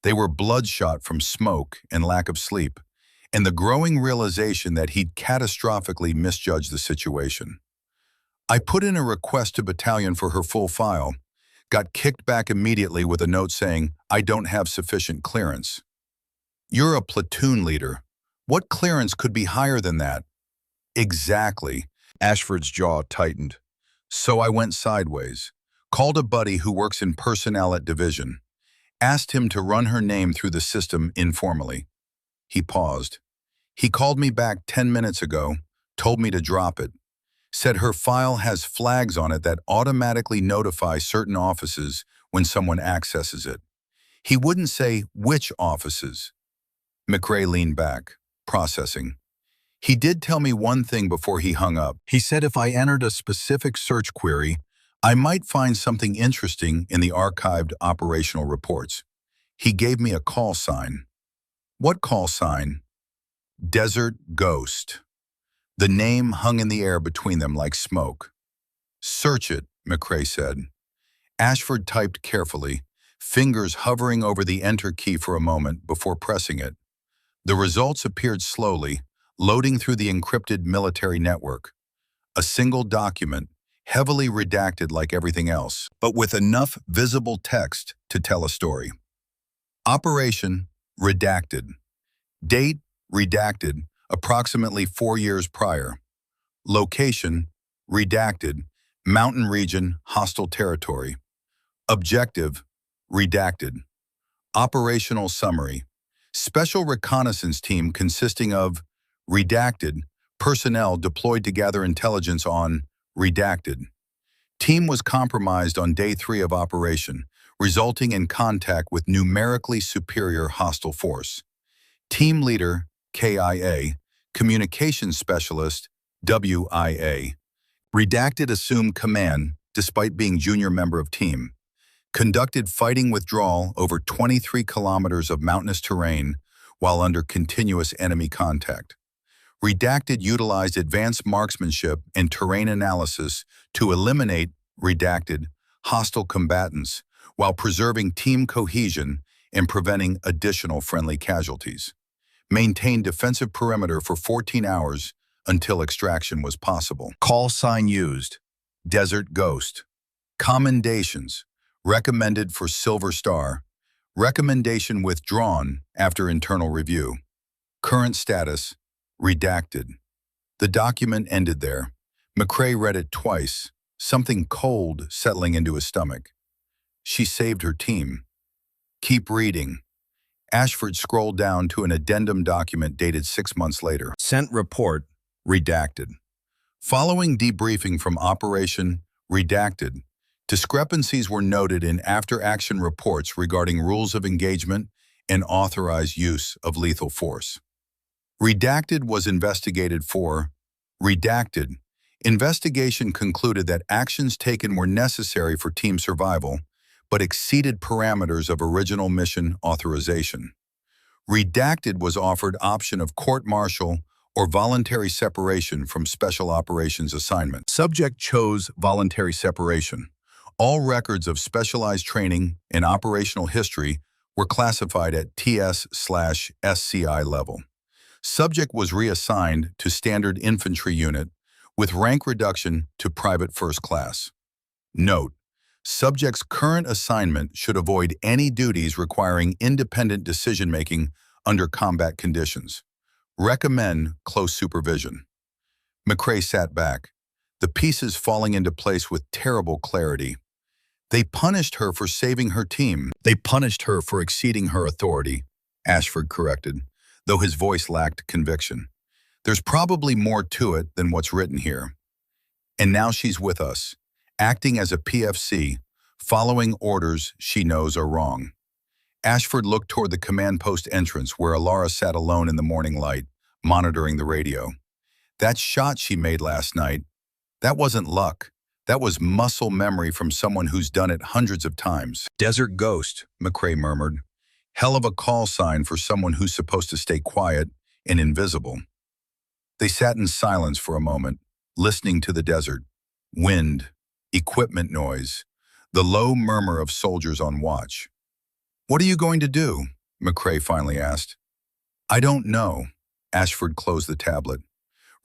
They were bloodshot from smoke and lack of sleep, and the growing realization that he'd catastrophically misjudged the situation. I put in a request to battalion for her full file, got kicked back immediately with a note saying, "I don't have sufficient clearance." You're a platoon leader. What clearance could be higher than that? Exactly. Ashford's jaw tightened. So I went sideways, called a buddy who works in personnel at division, asked him to run her name through the system informally. He paused. He called me back 10 minutes ago, told me to drop it, said her file has flags on it that automatically notify certain offices when someone accesses it. He wouldn't say which offices. McRae leaned back, processing. He did tell me one thing before he hung up. He said if I entered a specific search query, I might find something interesting in the archived operational reports. He gave me a call sign. What call sign? Desert Ghost. The name hung in the air between them like smoke. Search it, McRae said. Ashford typed carefully, fingers hovering over the enter key for a moment before pressing it. The results appeared slowly, loading through the encrypted military network. A single document, heavily redacted like everything else, but with enough visible text to tell a story. Operation, redacted. Date, redacted, approximately 4 years prior. Location, redacted, mountain region, hostile territory. Objective, redacted. Operational summary. Special reconnaissance team consisting of redacted, personnel deployed to gather intelligence on redacted. Team was compromised on day 3 of operation, resulting in contact with numerically superior hostile force. Team leader, KIA, communications specialist, WIA. Redacted assumed command despite being junior member of team. Conducted fighting withdrawal over 23 kilometers of mountainous terrain while under continuous enemy contact. Redacted utilized advanced marksmanship and terrain analysis to eliminate redacted hostile combatants while preserving team cohesion and preventing additional friendly casualties. Maintained defensive perimeter for 14 hours until extraction was possible. Call sign used, Desert Ghost. Commendations, recommended for Silver Star. Recommendation withdrawn after internal review. Current status, redacted. The document ended there. McRae read it twice, something cold settling into his stomach. She saved her team. Keep reading. Ashford scrolled down to an addendum document dated 6 months later. Sent report, redacted. Following debriefing from Operation Redacted, discrepancies were noted in after-action reports regarding rules of engagement and authorized use of lethal force. Redacted was investigated for redacted. Investigation concluded that actions taken were necessary for team survival, but exceeded parameters of original mission authorization. Redacted was offered option of court-martial or voluntary separation from special operations assignment. Subject chose voluntary separation. All records of specialized training and operational history were classified at TS/SCI level. Subject was reassigned to standard infantry unit with rank reduction to private first class. Note: subject's current assignment should avoid any duties requiring independent decision-making under combat conditions. Recommend close supervision. McRae sat back, the pieces falling into place with terrible clarity. They punished her for saving her team. They punished her for exceeding her authority, Ashford corrected, though his voice lacked conviction. There's probably more to it than what's written here. And now she's with us, acting as a PFC, following orders she knows are wrong. Ashford looked toward the command post entrance where Elara sat alone in the morning light, monitoring the radio. That shot she made last night, that wasn't luck. That was muscle memory from someone who's done it hundreds of times. Desert Ghost, McRae murmured. Hell of a call sign for someone who's supposed to stay quiet and invisible. They sat in silence for a moment, listening to the desert. Wind, equipment noise, the low murmur of soldiers on watch. "What are you going to do?" McCrae finally asked. "I don't know." Ashford closed the tablet.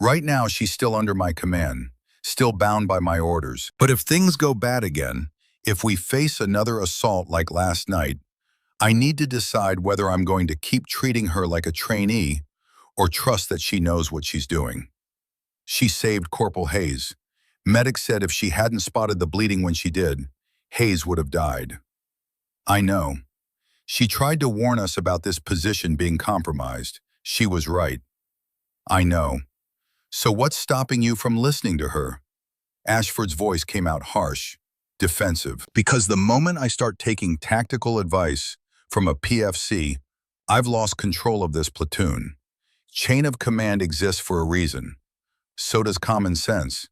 "Right now, she's still under my command, still bound by my orders. But if things go bad again, if we face another assault like last night, I need to decide whether I'm going to keep treating her like a trainee or trust that she knows what she's doing." She saved Corporal Hayes. Medics said if she hadn't spotted the bleeding when she did, Hayes would have died. "I know. She tried to warn us about this position being compromised. She was right." "I know. So what's stopping you from listening to her?" Ashford's voice came out harsh, defensive. "Because the moment I start taking tactical advice from a PFC, I've lost control of this platoon. Chain of command exists for a reason. So does common sense.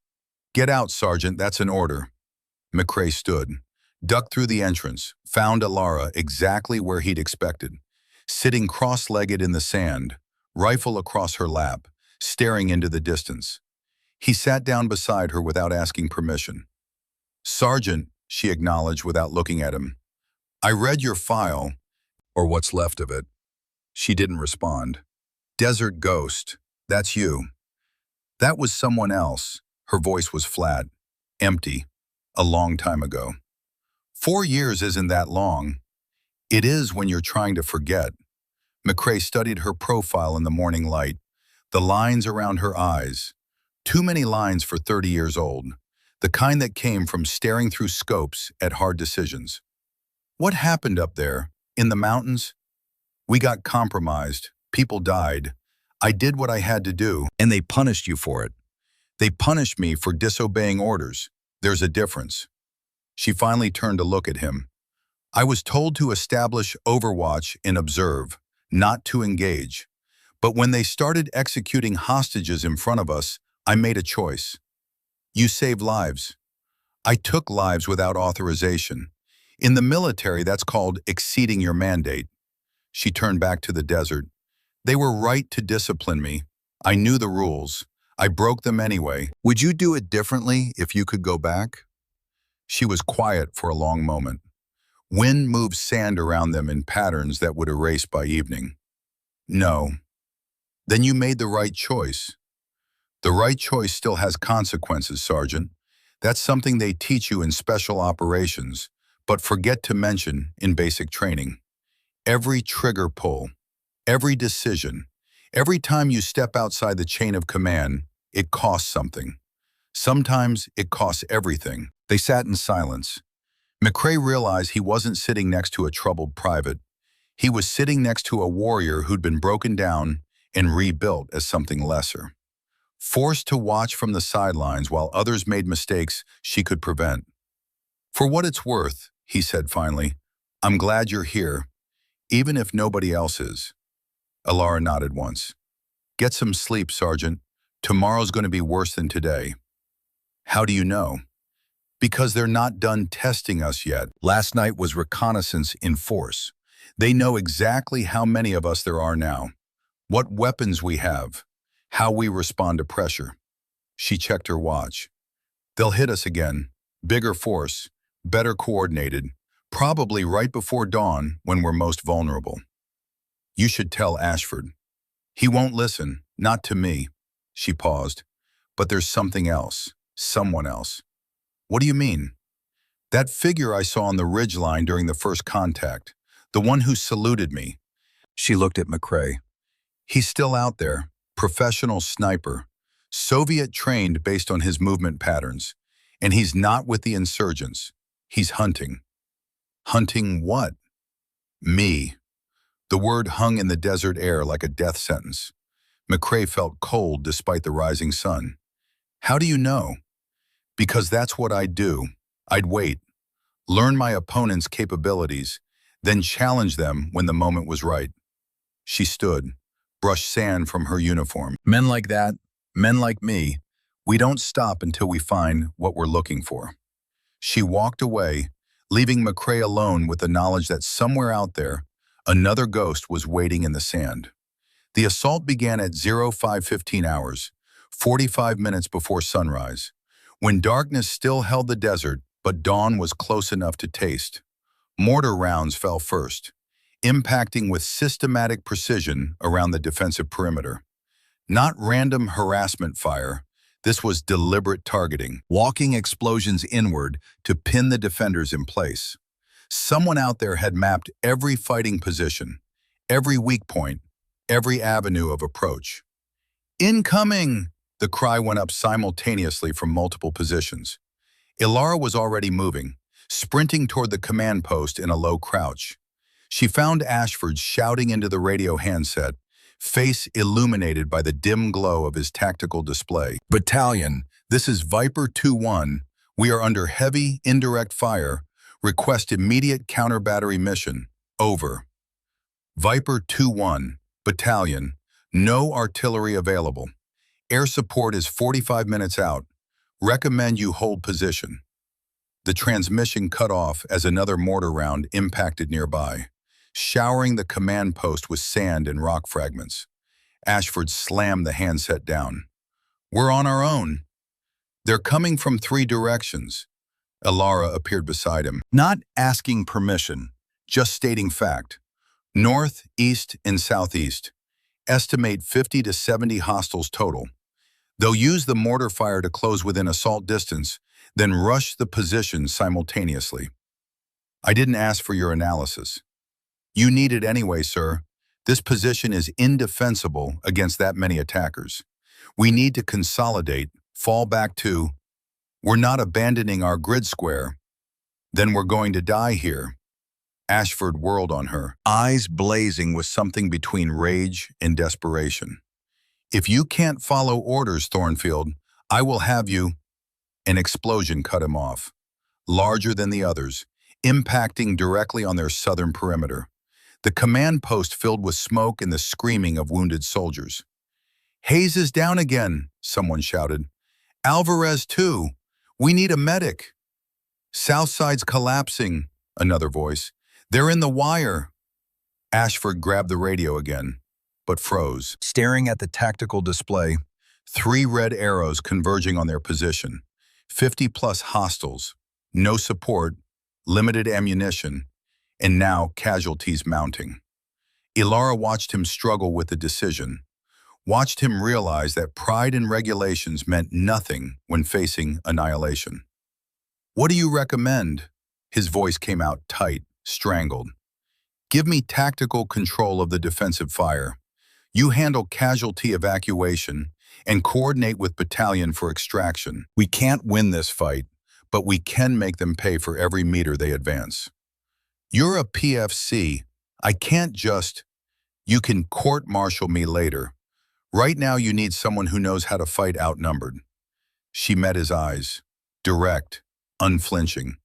Get out, Sergeant, that's an order." McCrae stood, ducked through the entrance, found Elara exactly where he'd expected, sitting cross-legged in the sand, rifle across her lap, staring into the distance. He sat down beside her without asking permission. "Sergeant," she acknowledged without looking at him, "I read your file, or what's left of it." She didn't respond. "Desert Ghost, that's you." "That was someone else." Her voice was flat, empty, a long time ago. 4 years isn't that long. It is when you're trying to forget." McCrae studied her profile in the morning light, the lines around her eyes. Too many lines for 30 years old, the kind that came from staring through scopes at hard decisions. "What happened up there, in the mountains?" "We got compromised. People died. I did what I had to do, and they punished you for it. They punished me for disobeying orders. There's a difference." She finally turned to look at him. "I was told to establish overwatch and observe, not to engage. But when they started executing hostages in front of us, I made a choice. You save lives. I took lives without authorization. In the military, that's called exceeding your mandate." She turned back to the desert. "They were right to discipline me. I knew the rules. I broke them anyway. Would you do it differently if you could go back?" She was quiet for a long moment. Wind moved sand around them in patterns that would erase by evening. "No." "Then you made the right choice." "The right choice still has consequences, Sergeant. That's something they teach you in special operations, but forget to mention in basic training. Every trigger pull, every decision, every time you step outside the chain of command, it costs something. Sometimes it costs everything." They sat in silence. McCrae realized he wasn't sitting next to a troubled private. He was sitting next to a warrior who'd been broken down and rebuilt as something lesser, forced to watch from the sidelines while others made mistakes she could prevent. "For what it's worth," he said finally, "I'm glad you're here, even if nobody else is." Elara nodded once. "Get some sleep, Sergeant. Tomorrow's going to be worse than today." "How do you know?" "Because they're not done testing us yet. Last night was reconnaissance in force. They know exactly how many of us there are now, what weapons we have, how we respond to pressure." She checked her watch. "They'll hit us again. Bigger force, better coordinated, probably right before dawn when we're most vulnerable. You should tell Ashford." "He won't listen, not to me." She paused. "But there's something else, someone else." "What do you mean?" "That figure I saw on the ridgeline during the first contact, the one who saluted me." She looked at McCrae. "He's still out there, professional sniper, Soviet trained based on his movement patterns, and he's not with the insurgents. He's hunting." "Hunting what?" "Me." The word hung in the desert air like a death sentence. McCrae felt cold despite the rising sun. "How do you know?" "Because that's what I'd do. I'd wait, learn my opponent's capabilities, then challenge them when the moment was right." She stood, brushed sand from her uniform. "Men like that, men like me, we don't stop until we find what we're looking for." She walked away, leaving McCrae alone with the knowledge that somewhere out there, another ghost was waiting in the sand. The assault began at 05:15 hours, 45 minutes before sunrise, when darkness still held the desert, but dawn was close enough to taste. Mortar rounds fell first, impacting with systematic precision around the defensive perimeter. Not random harassment fire, this was deliberate targeting, walking explosions inward to pin the defenders in place. Someone out there had mapped every fighting position, every weak point, every avenue of approach. "Incoming!" The cry went up simultaneously from multiple positions. Elara was already moving, sprinting toward the command post in a low crouch. She found Ashford shouting into the radio handset, face illuminated by the dim glow of his tactical display. "Battalion, this is Viper 2-1. We are under heavy, indirect fire. Request immediate counter-battery mission. Over." "Viper 2-1. Battalion, no artillery available. Air support is 45 minutes out. Recommend you hold position." The transmission cut off as another mortar round impacted nearby, showering the command post with sand and rock fragments. Ashford slammed the handset down. "We're on our own. They're coming from 3 directions." Elara appeared beside him, not asking permission, just stating fact. "North, east, and southeast. Estimate 50 to 70 hostiles total. They'll use the mortar fire to close within assault distance, then rush the positions simultaneously. I didn't ask for your analysis. You need it anyway, sir. This position is indefensible against that many attackers. We need to consolidate, fall back to, we're not abandoning our grid square. Then we're going to die here." Ashford whirled on her, eyes blazing with something between rage and desperation. "If you can't follow orders, Thornfield, I will have you." An explosion cut him off, larger than the others, impacting directly on their southern perimeter. The command post filled with smoke and the screaming of wounded soldiers. "Hayes is down again," someone shouted. "Alvarez too. We need a medic." "Southside's collapsing," another voice. "They're in the wire." Ashford grabbed the radio again, but froze, staring at the tactical display. 3 red arrows converging on their position. 50+ hostiles, no support, limited ammunition, and now casualties mounting. Elara watched him struggle with the decision, watched him realize that pride and regulations meant nothing when facing annihilation. "What do you recommend?" His voice came out tight, strangled. "Give me tactical control of the defensive fire. You handle casualty evacuation and coordinate with battalion for extraction. We can't win this fight, but we can make them pay for every meter they advance." "You're a PFC. I can't just... You can court-martial me later. Right now you need someone who knows how to fight outnumbered." She met his eyes, direct, unflinching.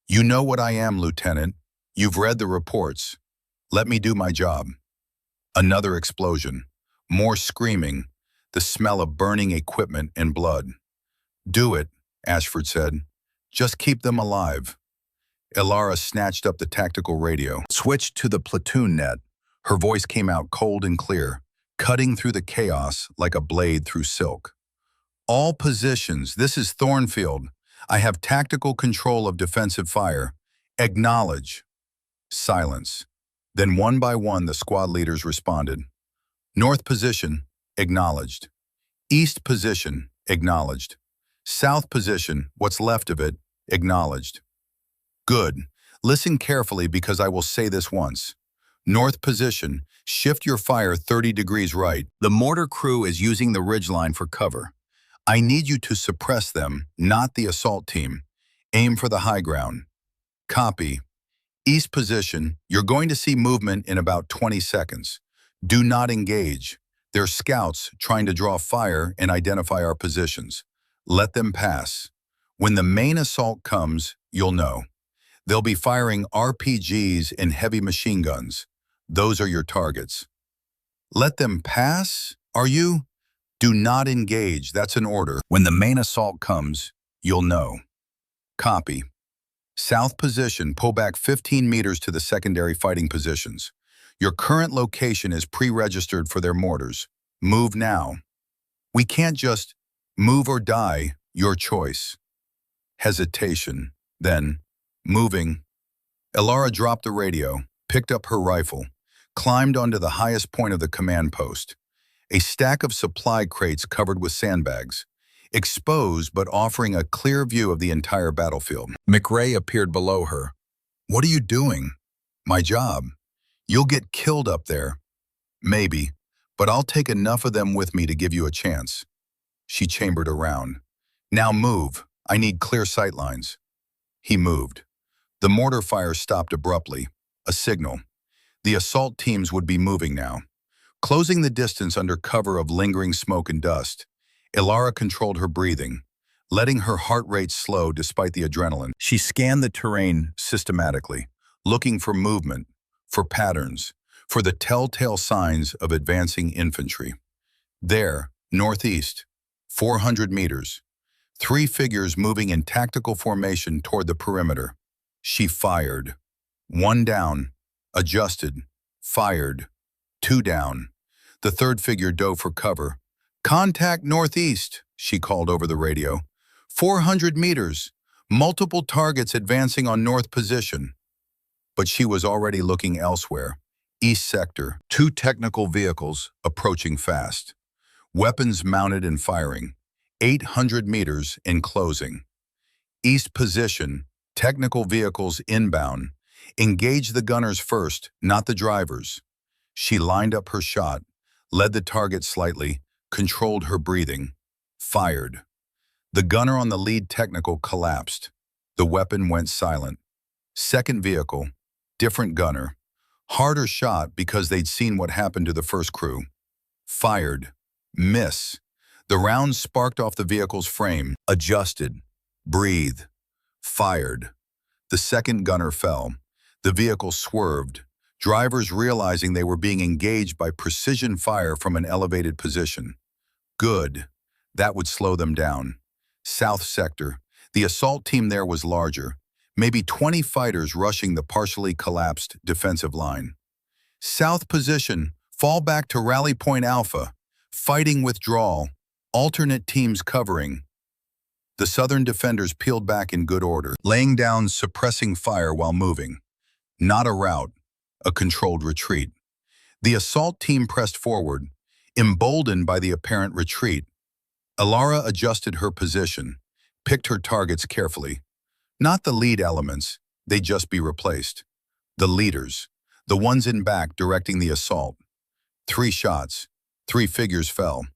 "You know what I am, Lieutenant. You've read the reports. Let me do my job." Another explosion, more screaming, the smell of burning equipment and blood. "Do it," Ashford said. "Just keep them alive." Elara snatched up the tactical radio, switched to the platoon net. Her voice came out cold and clear, cutting through the chaos like a blade through silk. "All positions, this is Thornfield. I have tactical control of defensive fire. Acknowledge." Silence. Then one by one the squad leaders responded. "North position, acknowledged. East position, acknowledged. South position, what's left of it, acknowledged." "Good. Listen carefully because I will say this once. North position, shift your fire 30 degrees right. The mortar crew is using the ridgeline for cover. I need you to suppress them, not the assault team. Aim for the high ground." "Copy. East position, you're going to see movement in about 20 seconds. Do not engage. They're scouts trying to draw fire and identify our positions. Let them pass. When the main assault comes, you'll know. They'll be firing RPGs and heavy machine guns. Those are your targets." "Let them pass? Are you?" "Do not engage, that's an order. When the main assault comes, you'll know." "Copy. South position, pull back 15 meters to the secondary fighting positions. Your current location is pre-registered for their mortars. Move now." "We can't just move or die, your choice." Hesitation, then, moving. Elara dropped the radio, picked up her rifle, climbed onto the highest point of the command post, a stack of supply crates covered with sandbags, exposed but offering a clear view of the entire battlefield. McRae appeared below her. "What are you doing?" "My job. You'll get killed up there." "Maybe, but I'll take enough of them with me to give you a chance." She chambered around. "Now move. I need clear sight lines." He moved. The mortar fire stopped abruptly, a signal. The assault teams would be moving now. Closing the distance under cover of lingering smoke and dust, Elara controlled her breathing, letting her heart rate slow despite the adrenaline. She scanned the terrain systematically, looking for movement, for patterns, for the telltale signs of advancing infantry. There, northeast, 400 meters, 3 figures moving in tactical formation toward the perimeter. She fired. 1 down, adjusted, fired. 2 down. The 3rd figure dove for cover. "Contact northeast," she called over the radio. 400 meters, multiple targets advancing on north position. But she was already looking elsewhere. East sector, 2 technical vehicles approaching fast. Weapons mounted and firing. 800 meters in closing. East position, technical vehicles inbound. Engage the gunners first, not the drivers. She lined up her shot, led the target slightly, controlled her breathing, fired. The gunner on the lead technical collapsed. The weapon went silent. Second vehicle, different gunner. Harder shot because they'd seen what happened to the first crew. Fired. Miss. The round sparked off the vehicle's frame. Adjusted. Breathe. Fired. The second gunner fell. The vehicle swerved, drivers realizing they were being engaged by precision fire from an elevated position. Good. That would slow them down. South sector. The assault team there was larger, maybe 20 fighters rushing the partially collapsed defensive line. South position. Fall back to Rally Point Alpha. Fighting withdrawal. Alternate teams covering. The southern defenders peeled back in good order, laying down suppressing fire while moving. Not a rout, a controlled retreat. The assault team pressed forward, emboldened by the apparent retreat. Elara adjusted her position, picked her targets carefully. Not the lead elements, they'd just be replaced. The leaders, the ones in back directing the assault. 3 shots, 3 figures fell.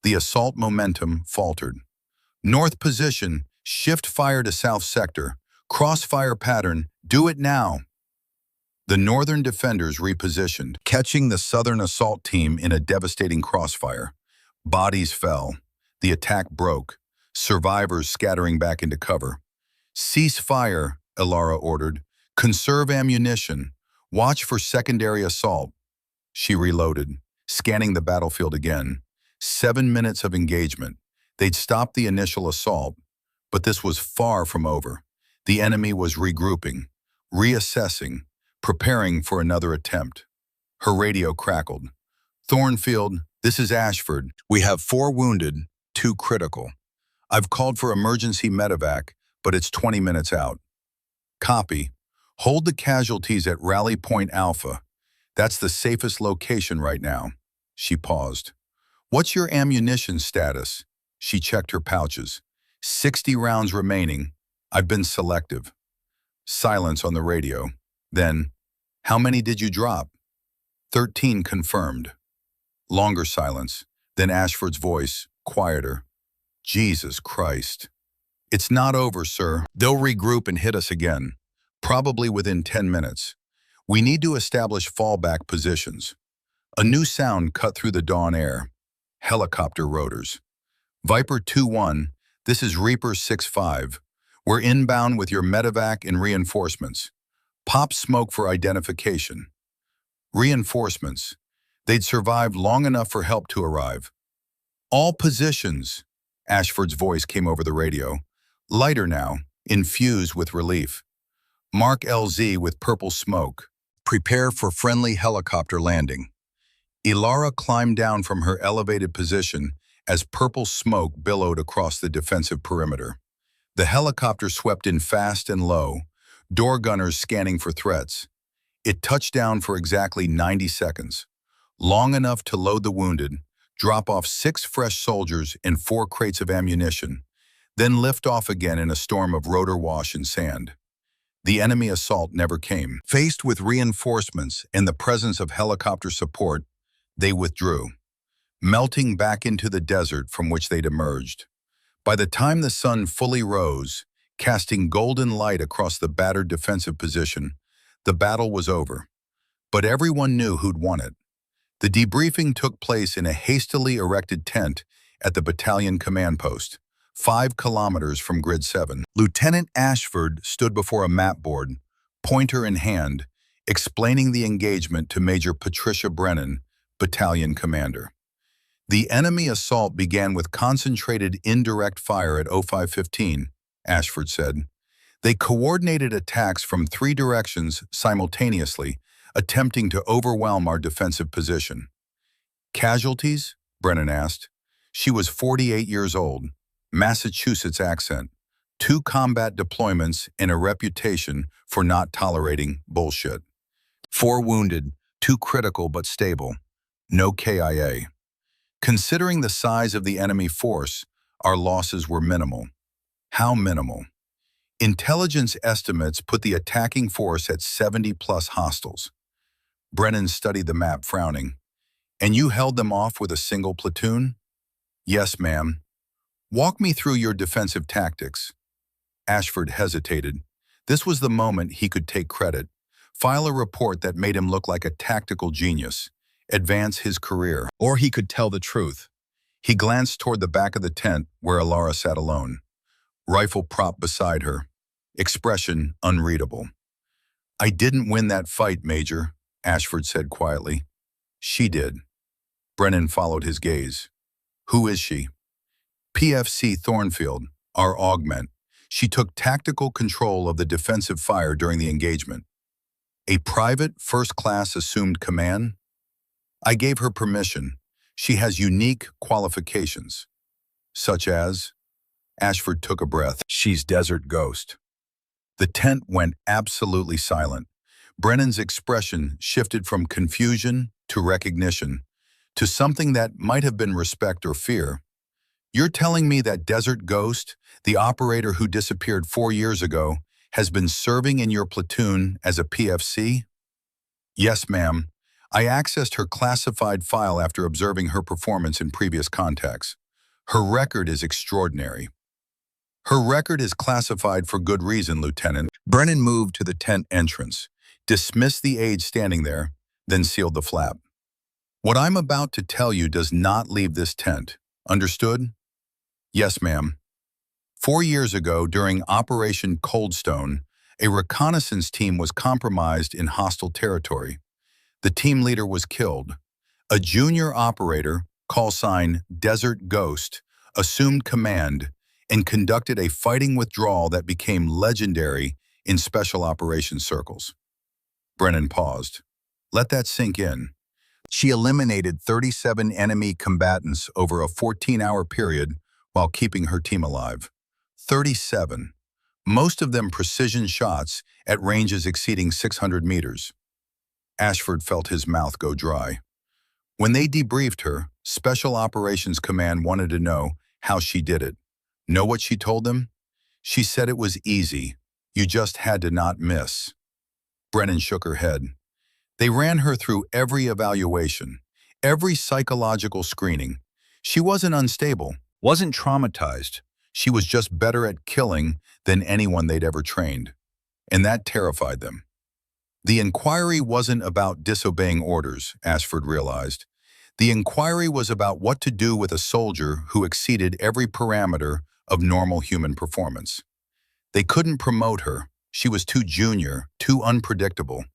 The assault momentum faltered. North position, shift fire to south sector. Crossfire pattern, do it now. The northern defenders repositioned, catching the southern assault team in a devastating crossfire. Bodies fell. The attack broke, survivors scattering back into cover. "Cease fire," Elara ordered. "Conserve ammunition. Watch for secondary assault." She reloaded, scanning the battlefield again. 7 minutes of engagement. They'd stopped the initial assault, but this was far from over. The enemy was regrouping, reassessing, preparing for another attempt. Her radio crackled. "Thornfield, this is Ashford. We have 4 wounded, 2 critical. I've called for emergency medevac, but it's 20 minutes out." "Copy. Hold the casualties at Rally Point Alpha. That's the safest location right now." She paused. "What's your ammunition status?" She checked her pouches. 60 rounds remaining. I've been selective." Silence on the radio. Then, "How many did you drop?" 13 confirmed. Longer silence. Then Ashford's voice, quieter. "Jesus Christ. It's not over, sir. They'll regroup and hit us again. Probably within 10 minutes. We need to establish fallback positions." A new sound cut through the dawn air. Helicopter rotors. "Viper 2-1, this is Reaper 6-5. We're inbound with your medevac and reinforcements. Pop smoke for identification." Reinforcements. They'd survived long enough for help to arrive. "All positions." Ashford's voice came over the radio. Lighter now, infused with relief. "Mark LZ with purple smoke. Prepare for friendly helicopter landing." Elara climbed down from her elevated position as purple smoke billowed across the defensive perimeter. The helicopter swept in fast and low, door gunners scanning for threats. It touched down for exactly 90 seconds, long enough to load the wounded, drop off 6 fresh soldiers and 4 crates of ammunition, then lift off again in a storm of rotor wash and sand. The enemy assault never came. Faced with reinforcements and the presence of helicopter support, they withdrew, melting back into the desert from which they'd emerged. By the time the sun fully rose, casting golden light across the battered defensive position, the battle was over. But everyone knew who'd won it. The debriefing took place in a hastily erected tent at the battalion command post, 5 kilometers from Grid 7. Lieutenant Ashford stood before a map board, pointer in hand, explaining the engagement to Major Patricia Brennan, battalion commander. The enemy assault began with concentrated indirect fire at 0515, Ashford said. They coordinated attacks from 3 directions simultaneously, attempting to overwhelm our defensive position. Casualties? Brennan asked. She was 48 years old, Massachusetts accent, 2 combat deployments and a reputation for not tolerating bullshit. 4 wounded, 2 critical but stable. No KIA. Considering the size of the enemy force, our losses were minimal. How minimal? Intelligence estimates put the attacking force at 70-plus hostiles. Brennan studied the map, frowning. And you held them off with a single platoon? Yes, ma'am. Walk me through your defensive tactics. Ashford hesitated. This was the moment he could take credit, file a report that made him look like a tactical genius, advance his career. Or he could tell the truth. He glanced toward the back of the tent where Elara sat alone, rifle propped beside her, expression unreadable. I didn't win that fight, Major, Ashford said quietly. She did. Brennan followed his gaze. Who is she? PFC Thornfield, our augment. She took tactical control of the defensive fire during the engagement. A private, first-class assumed command? I gave her permission. She has unique qualifications. Such as? Ashford took a breath. She's Desert Ghost. The tent went absolutely silent. Brennan's expression shifted from confusion to recognition, to something that might have been respect or fear. You're telling me that Desert Ghost, the operator who disappeared 4 years ago, has been serving in your platoon as a PFC? Yes, ma'am. I accessed her classified file after observing her performance in previous contacts. Her record is extraordinary. Her record is classified for good reason, Lieutenant. Brennan moved to the tent entrance, dismissed the aide standing there, then sealed the flap. What I'm about to tell you does not leave this tent. Understood? Yes, ma'am. 4 years ago, during Operation Coldstone, a reconnaissance team was compromised in hostile territory. The team leader was killed. A junior operator, call sign Desert Ghost, assumed command and conducted a fighting withdrawal that became legendary in special operations circles. Brennan paused. Let that sink in. She eliminated 37 enemy combatants over a 14-hour period while keeping her team alive. 37. Most of them precision shots at ranges exceeding 600 meters. Ashford felt his mouth go dry. When they debriefed her, Special Operations Command wanted to know how she did it. Know what she told them? She said it was easy. You just had to not miss. Brennan shook her head. They ran her through every evaluation, every psychological screening. She wasn't unstable, wasn't traumatized. She was just better at killing than anyone they'd ever trained. And that terrified them. The inquiry wasn't about disobeying orders, Ashford realized. The inquiry was about what to do with a soldier who exceeded every parameter of normal human performance. They couldn't promote her. She was too junior, too unpredictable.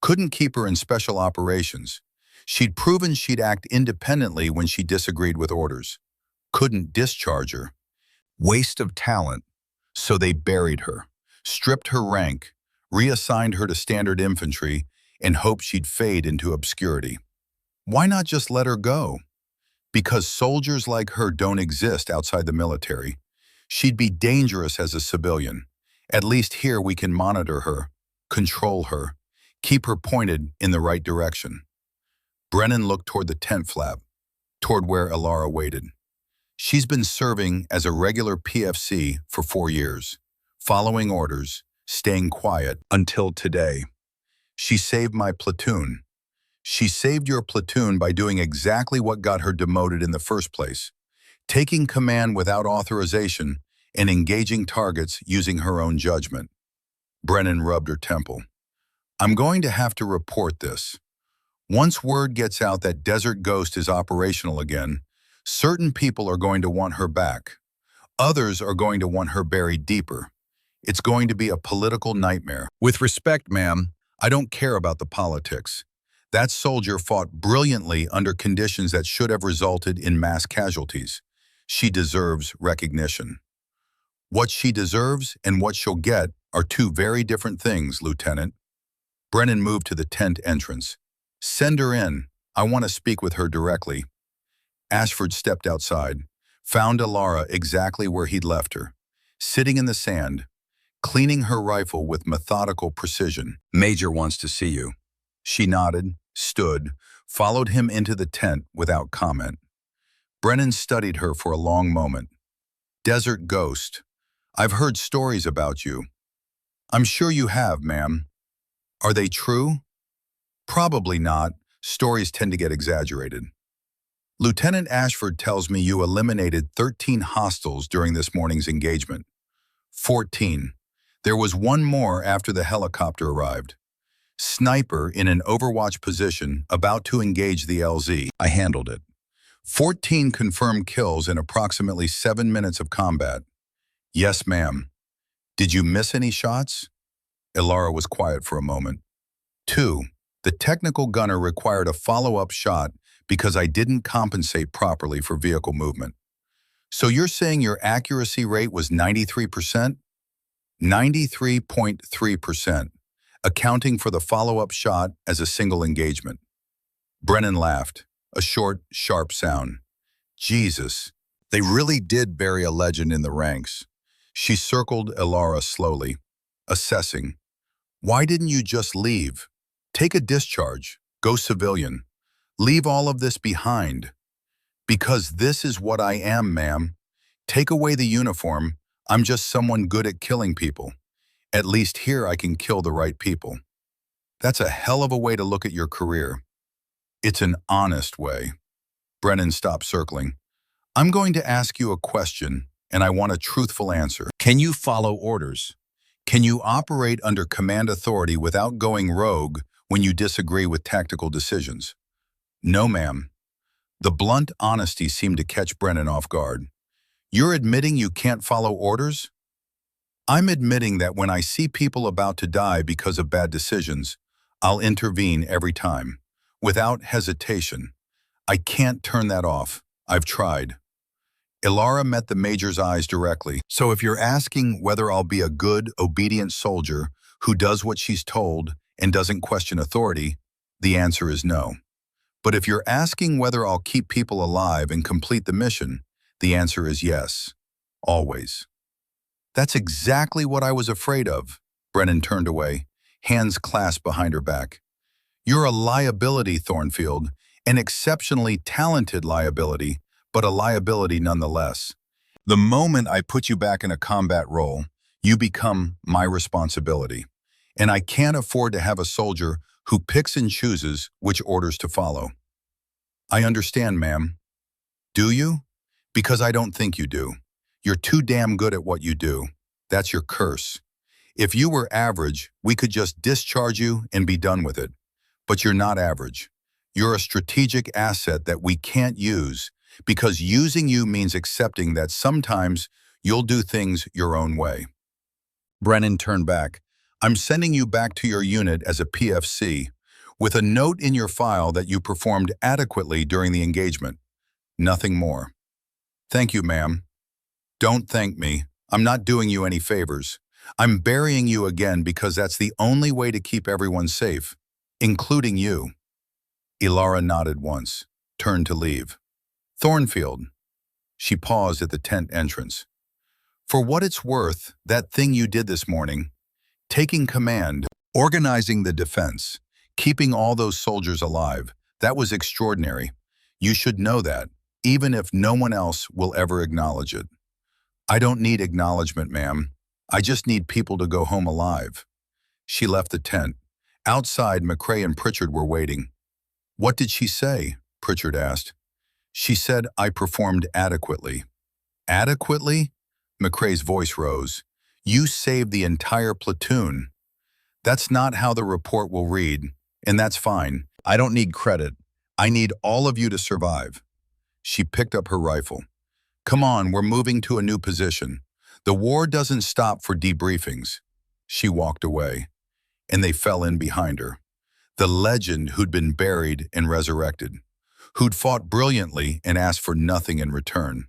Couldn't keep her in special operations. She'd proven she'd act independently when she disagreed with orders. Couldn't discharge her. Waste of talent. So they buried her, stripped her rank, reassigned her to standard infantry, and hoped she'd fade into obscurity. Why not just let her go? Because soldiers like her don't exist outside the military. She'd be dangerous as a civilian. At least here we can monitor her, control her, Keep her pointed in the right direction. Brennan looked toward the tent flap, toward where Elara waited. She's been serving as a regular PFC for 4 years, following orders, staying quiet until today. She saved my platoon. She saved your platoon by doing exactly what got her demoted in the first place, taking command without authorization and engaging targets using her own judgment. Brennan rubbed her temple. I'm going to have to report this. Once word gets out that Desert Ghost is operational again, certain people are going to want her back. Others are going to want her buried deeper. It's going to be a political nightmare. With respect, ma'am, I don't care about the politics. That soldier fought brilliantly under conditions that should have resulted in mass casualties. She deserves recognition. What she deserves and what she'll get are two very different things, Lieutenant. Brennan moved to the tent entrance. Send her in. I want to speak with her directly. Ashford stepped outside, found Elara exactly where he'd left her, sitting in the sand, cleaning her rifle with methodical precision. Major wants to see you. She nodded, stood, followed him into the tent without comment. Brennan studied her for a long moment. Desert Ghost. I've heard stories about you. I'm sure you have, ma'am. Are they true? Probably not. Stories tend to get exaggerated. Lieutenant Ashford tells me you eliminated 13 hostiles during this morning's engagement. 14. There was one more after the helicopter arrived. Sniper in an overwatch position about to engage the LZ. I handled it. 14 confirmed kills in approximately 7 minutes of combat. Yes, ma'am. Did you miss any shots? Elara was quiet for a moment. 2. The technical gunner required a follow-up shot because I didn't compensate properly for vehicle movement. So you're saying your accuracy rate was 93%? 93.3%, accounting for the follow-up shot as a single engagement. Brennan laughed, a short, sharp sound. Jesus, they really did bury a legend in the ranks. She circled Elara slowly, assessing. Why didn't you just leave? Take a discharge, go civilian. Leave all of this behind. Because this is what I am, ma'am. Take away the uniform, I'm just someone good at killing people. At least here I can kill the right people. That's a hell of a way to look at your career. It's an honest way. Brennan stopped circling. I'm going to ask you a question, and I want a truthful answer. Can you follow orders? Can you operate under command authority without going rogue when you disagree with tactical decisions? No, ma'am. The blunt honesty seemed to catch Brennan off guard. You're admitting you can't follow orders? I'm admitting that when I see people about to die because of bad decisions, I'll intervene every time, without hesitation. I can't turn that off. I've tried. Elara met the Major's eyes directly. So if you're asking whether I'll be a good, obedient soldier who does what she's told and doesn't question authority, the answer is no. But if you're asking whether I'll keep people alive and complete the mission, the answer is yes. Always. That's exactly what I was afraid of. Brennan turned away, hands clasped behind her back. You're a liability, Thornfield, an exceptionally talented liability, but a liability nonetheless. The moment I put you back in a combat role, you become my responsibility. And I can't afford to have a soldier who picks and chooses which orders to follow. I understand, ma'am. Do you? Because I don't think you do. You're too damn good at what you do. That's your curse. If you were average, we could just discharge you and be done with it. But you're not average. You're a strategic asset that we can't use because using you means accepting that sometimes you'll do things your own way. Brennan turned back. I'm sending you back to your unit as a PFC with a note in your file that you performed adequately during the engagement. Nothing more. Thank you, ma'am. Don't thank me. I'm not doing you any favors. I'm burying you again because that's the only way to keep everyone safe, including you. Elara nodded once, turned to leave. Thornfield. She paused at the tent entrance. For what it's worth, that thing you did this morning, taking command, Organizing the defense, keeping all those soldiers alive, that was extraordinary. You should know that, even if no one else will ever acknowledge it. I don't need acknowledgement, ma'am. I just need people to go home alive. She left the tent. Outside, McCrae and Pritchard were waiting. What did she say? Pritchard asked. She said I performed adequately. Adequately? McCrae's voice rose. You saved the entire platoon. That's not how the report will read, and that's fine. I don't need credit. I need all of you to survive. She picked up her rifle. Come on, we're moving to a new position. The war doesn't stop for debriefings. She walked away, and they fell in behind her. The legend who'd been buried and resurrected, who'd fought brilliantly and asked for nothing in return.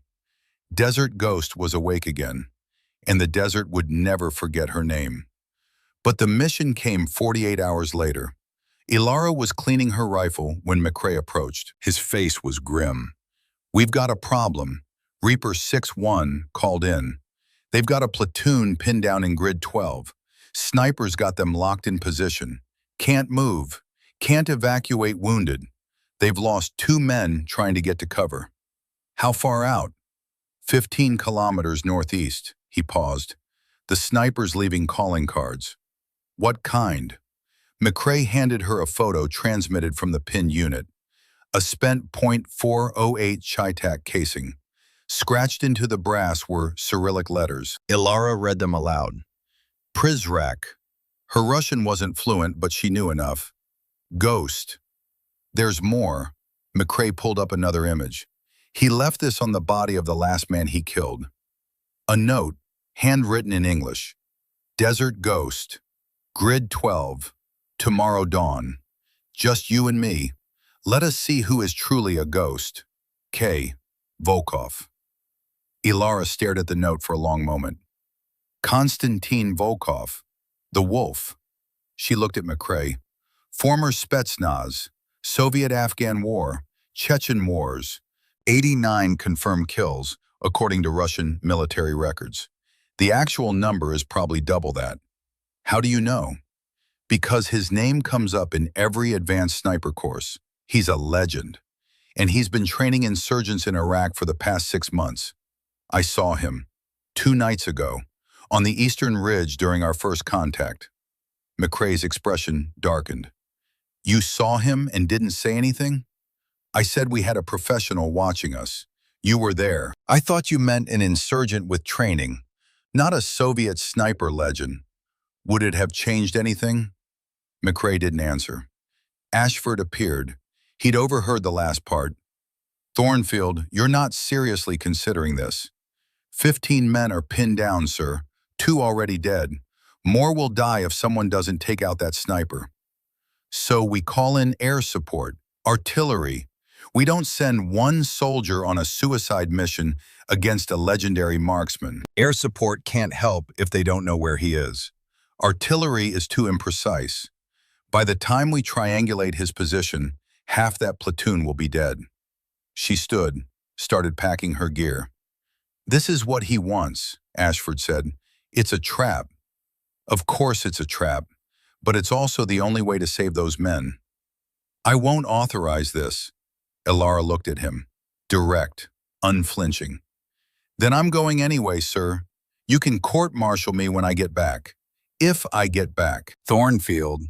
Desert Ghost was awake again, and the desert would never forget her name. But the mission came 48 hours later. Elara was cleaning her rifle when McCrae approached. His face was grim. We've got a problem. Reaper 6-1 called in. They've got a platoon pinned down in grid 12. Snipers got them locked in position. Can't move. Can't evacuate wounded. They've lost 2 men trying to get to cover. How far out? 15 kilometers northeast. He paused. The snipers leaving calling cards. What kind? McCrae handed her a photo transmitted from the pinned unit. A spent .408 Chi-Tac casing. Scratched into the brass were Cyrillic letters. Elara read them aloud. Prizrak. Her Russian wasn't fluent, but she knew enough. Ghost. There's more. McCrae pulled up another image. He left this on the body of the last man he killed. A note, handwritten in English. Desert Ghost. Grid 12. Tomorrow dawn. Just you and me. Let us see who is truly a ghost. K. Volkov. Elara stared at the note for a long moment. Konstantin Volkov. The Wolf. She looked at McCrae. Former Spetsnaz. Soviet-Afghan War. Chechen Wars. 89 confirmed kills, according to Russian military records. The actual number is probably double that. How do you know? Because his name comes up in every advanced sniper course. He's a legend. And he's been training insurgents in Iraq for the past 6 months. I saw him 2 nights ago on the Eastern Ridge during our first contact. McCrae's expression darkened. You saw him and didn't say anything? I said we had a professional watching us. You were there. I thought you meant an insurgent with training, not a Soviet sniper legend. Would it have changed anything? McCrae didn't answer. Ashford appeared. He'd overheard the last part. Thornfield, you're not seriously considering this. 15 men are pinned down, sir. 2 already dead. More will die if someone doesn't take out that sniper. So we call in air support, artillery. We don't send 1 soldier on a suicide mission against a legendary marksman. Air support can't help if they don't know where he is. Artillery is too imprecise. By the time we triangulate his position, half that platoon will be dead. She stood, started packing her gear. This is what he wants, Ashford said. It's a trap. Of course it's a trap, but it's also the only way to save those men. I won't authorize this. Elara looked at him, direct, unflinching. Then I'm going anyway, sir. You can court-martial me when I get back. If I get back. Thornfield.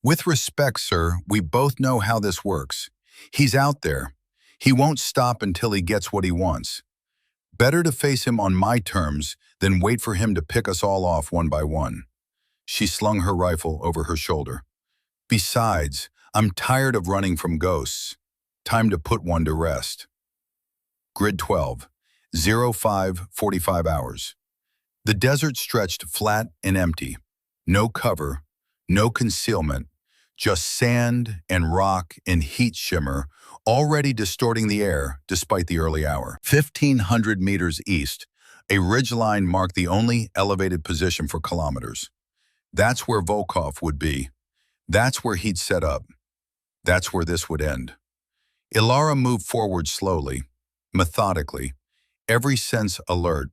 With respect, sir, we both know how this works. He's out there. He won't stop until he gets what he wants. Better to face him on my terms than wait for him to pick us all off one by one. She slung her rifle over her shoulder. Besides, I'm tired of running from ghosts. Time to put one to rest. Grid 12, 05:45 hours. The desert stretched flat and empty. No cover, no concealment, just sand and rock and heat shimmer, already distorting the air despite the early hour. 1,500 meters east, a ridgeline marked the only elevated position for kilometers. That's where Volkov would be. That's where he'd set up. That's where this would end. Elara moved forward slowly, methodically, every sense alert,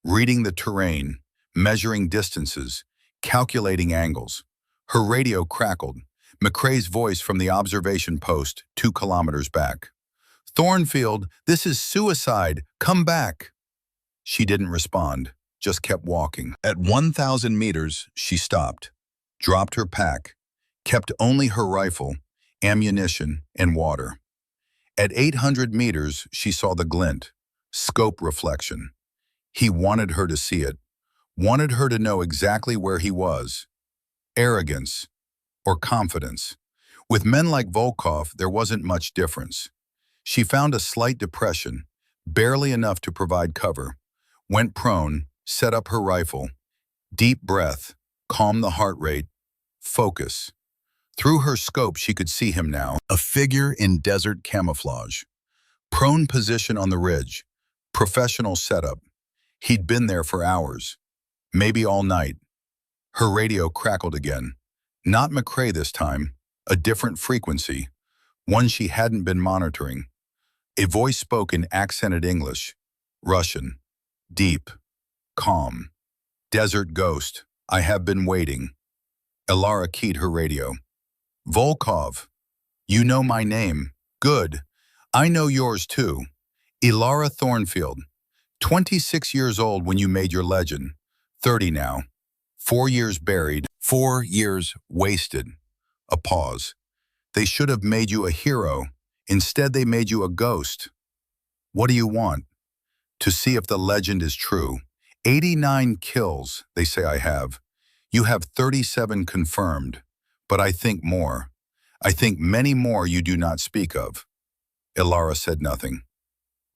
reading the terrain, measuring distances, calculating angles. Her radio crackled. McCrae's voice from the observation post 2 kilometers back. "Thornfield, this is suicide. Come back." She didn't respond, just kept walking. At 1,000 meters, she stopped, dropped her pack, kept only her rifle, ammunition, and water. At 800 meters, she saw the glint, scope reflection. He wanted her to see it, wanted her to know exactly where he was. Arrogance or confidence. With men like Volkov, there wasn't much difference. She found a slight depression, barely enough to provide cover, went prone, set up her rifle. Deep breath, calm the heart rate, focus. Through her scope, she could see him now, a figure in desert camouflage. Prone position on the ridge, professional setup. He'd been there for hours, maybe all night. Her radio crackled again. Not McCrae this time, a different frequency, one she hadn't been monitoring. A voice spoke in accented English, Russian, deep, calm. "Desert Ghost, I have been waiting." Elara keyed her radio. "Volkov, you know my name. Good. I know yours too. Elara Thornfield. 26 years old when you made your legend. 30 now. 4 years buried. 4 years wasted." A pause. "They should have made you a hero. Instead, they made you a ghost. What do you want?" "To see if the legend is true. 89 kills, they say I have. You have 37 confirmed. But I think more. I think many more you do not speak of." Elara said nothing.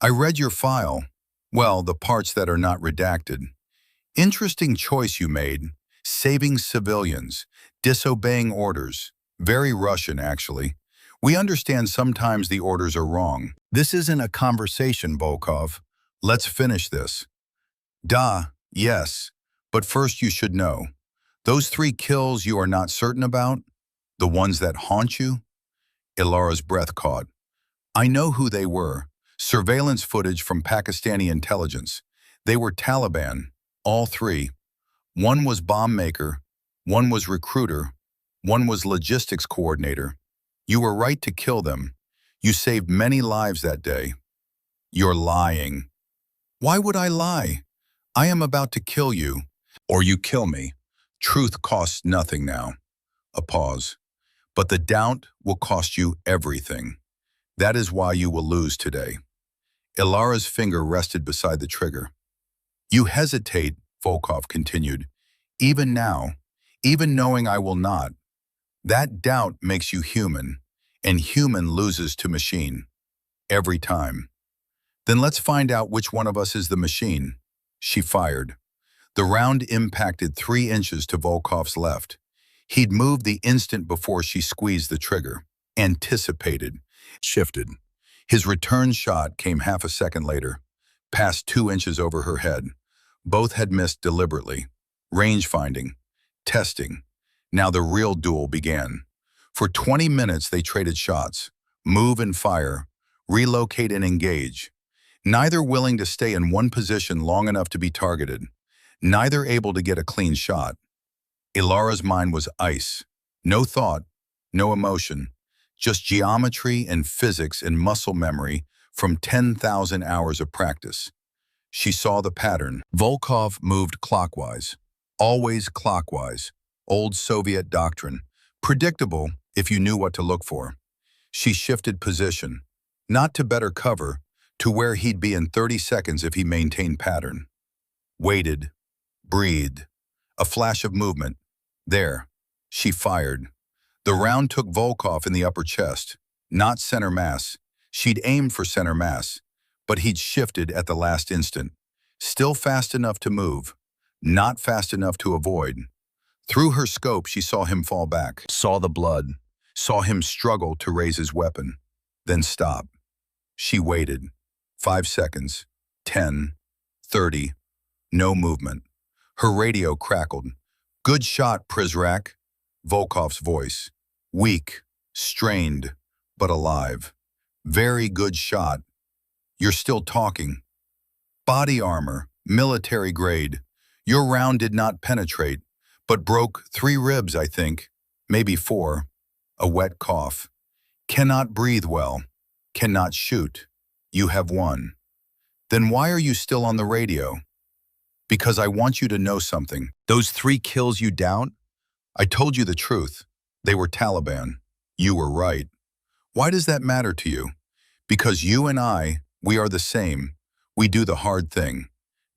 "I read your file. Well, the parts that are not redacted. Interesting choice you made. Saving civilians, disobeying orders. Very Russian, actually. We understand sometimes the orders are wrong. This isn't a conversation, Volkov. Let's finish this." Yes. But first you should know. Those 3 kills you are not certain about? The ones that haunt you?" Elara's breath caught. "I know who they were. Surveillance footage from Pakistani intelligence. They were Taliban, all 3. One was bomb maker, one was recruiter, one was logistics coordinator. You were right to kill them. You saved many lives that day." "You're lying." "Why would I lie? I am about to kill you. Or you kill me. Truth costs nothing now." A pause. "But the doubt will cost you everything. That is why you will lose today." Elara's finger rested beside the trigger. "You hesitate," Volkov continued, "even now, even knowing I will not. That doubt makes you human, and human loses to machine. Every time. Then let's find out which one of us is the machine." She fired. The round impacted 3 inches to Volkov's left. He'd moved the instant before she squeezed the trigger. Anticipated. Shifted. His return shot came half a second later, passed 2 inches over her head. Both had missed deliberately. Range finding. Testing. Now the real duel began. For 20 minutes they traded shots. Move and fire. Relocate and engage. Neither willing to stay in one position long enough to be targeted. Neither able to get a clean shot. Elara's mind was ice. No thought, no emotion. Just geometry and physics and muscle memory from 10,000 hours of practice. She saw the pattern. Volkov moved clockwise. Always clockwise. Old Soviet doctrine. Predictable if you knew what to look for. She shifted position. Not to better cover, to where he'd be in 30 seconds if he maintained pattern. Waited. Breathed. A flash of movement. There. She fired. The round took Volkov in the upper chest. Not center mass. She'd aimed for center mass, but he'd shifted at the last instant. Still fast enough to move. Not fast enough to avoid. Through her scope, she saw him fall back. Saw the blood. Saw him struggle to raise his weapon. Then stop. She waited. 5 seconds. 10. 30. No movement. Her radio crackled. "Good shot, Prizrak." Volkov's voice. Weak. Strained. But alive. "Very good shot. You're still talking." "Body armor. Military grade. Your round did not penetrate, but broke 3 ribs, I think. Maybe 4. A wet cough. Cannot breathe well. Cannot shoot. You have won. Then why are you still on the radio? Because I want you to know something. Those 3 kills you down? I told you the truth. They were Taliban. You were right. Why does that matter to you? Because you and I, we are the same. We do the hard thing,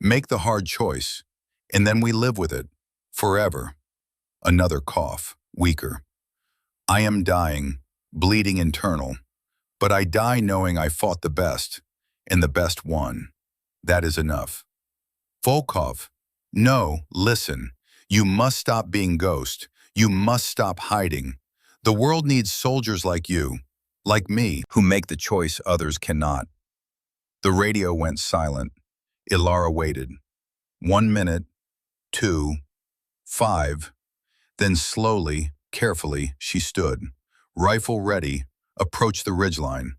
make the hard choice, and then we live with it, forever. Another cough, weaker. I am dying, bleeding internal, but I die knowing I fought the best, and the best won. That is enough. Volkov, no, listen. You must stop being ghost. You must stop hiding. The world needs soldiers like you, like me, who make the choice others cannot. The radio went silent. Elara waited. 1 minute, 2, 5. Then slowly, carefully, she stood. Rifle ready, approached the ridgeline.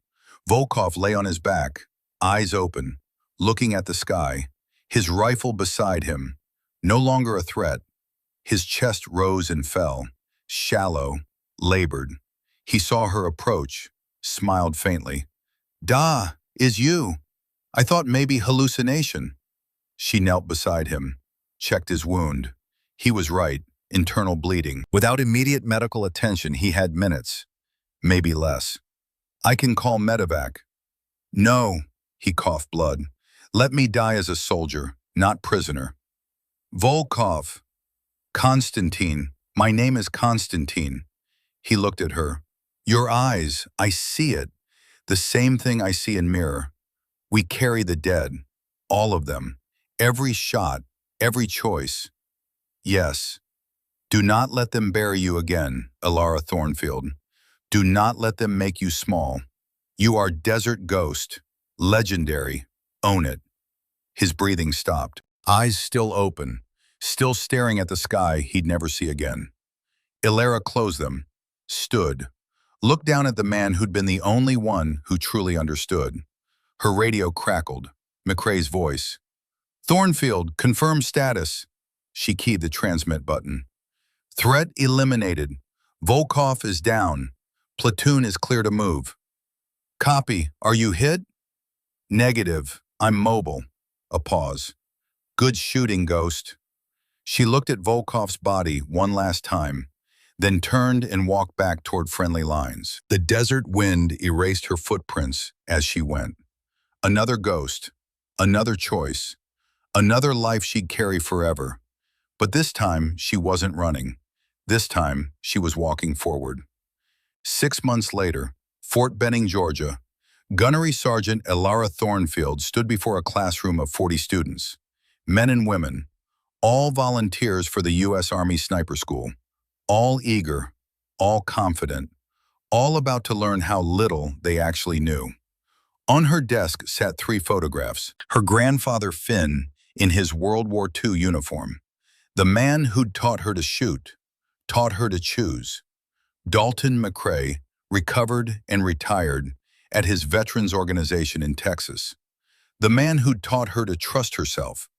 Volkov lay on his back, eyes open, looking at the sky, his rifle beside him. No longer a threat. His chest rose and fell, shallow, labored. He saw her approach, smiled faintly. "Da, is you. I thought maybe hallucination." She knelt beside him, checked his wound. He was right, internal bleeding. Without immediate medical attention, he had minutes, maybe less. "I can call medevac." "No," he coughed blood. "Let me die as a soldier, not prisoner." "Volkov." "Konstantin. My name is Konstantin." He looked at her. "Your eyes, I see it. The same thing I see in mirror. We carry the dead, all of them, every shot, every choice. Yes. Do not let them bury you again, Elara Thornfield. Do not let them make you small. You are desert ghost, legendary. Own it." His breathing stopped, eyes still open, still staring at the sky he'd never see again. Elara closed them, stood, looked down at the man who'd been the only one who truly understood. Her radio crackled, McCrae's voice. "Thornfield, confirm status." She keyed the transmit button. "Threat eliminated. Volkov is down. Platoon is clear to move." "Copy. Are you hit?" "Negative. I'm mobile." A pause. "Good shooting, Ghost." She looked at Volkov's body one last time, then turned and walked back toward friendly lines. The desert wind erased her footprints as she went. Another ghost, another choice, another life she'd carry forever. But this time, she wasn't running. This time, she was walking forward. 6 months later, Fort Benning, Georgia, Gunnery Sergeant Elara Thornfield stood before a classroom of 40 students, men and women, all volunteers for the U.S. Army Sniper School, all eager, all confident, all about to learn how little they actually knew. On her desk sat 3 photographs. Her grandfather Finn in his World War II uniform. The man who'd taught her to shoot, taught her to choose. Dalton McCrae, recovered and retired at his veterans organization in Texas. The man who'd taught her to trust herself.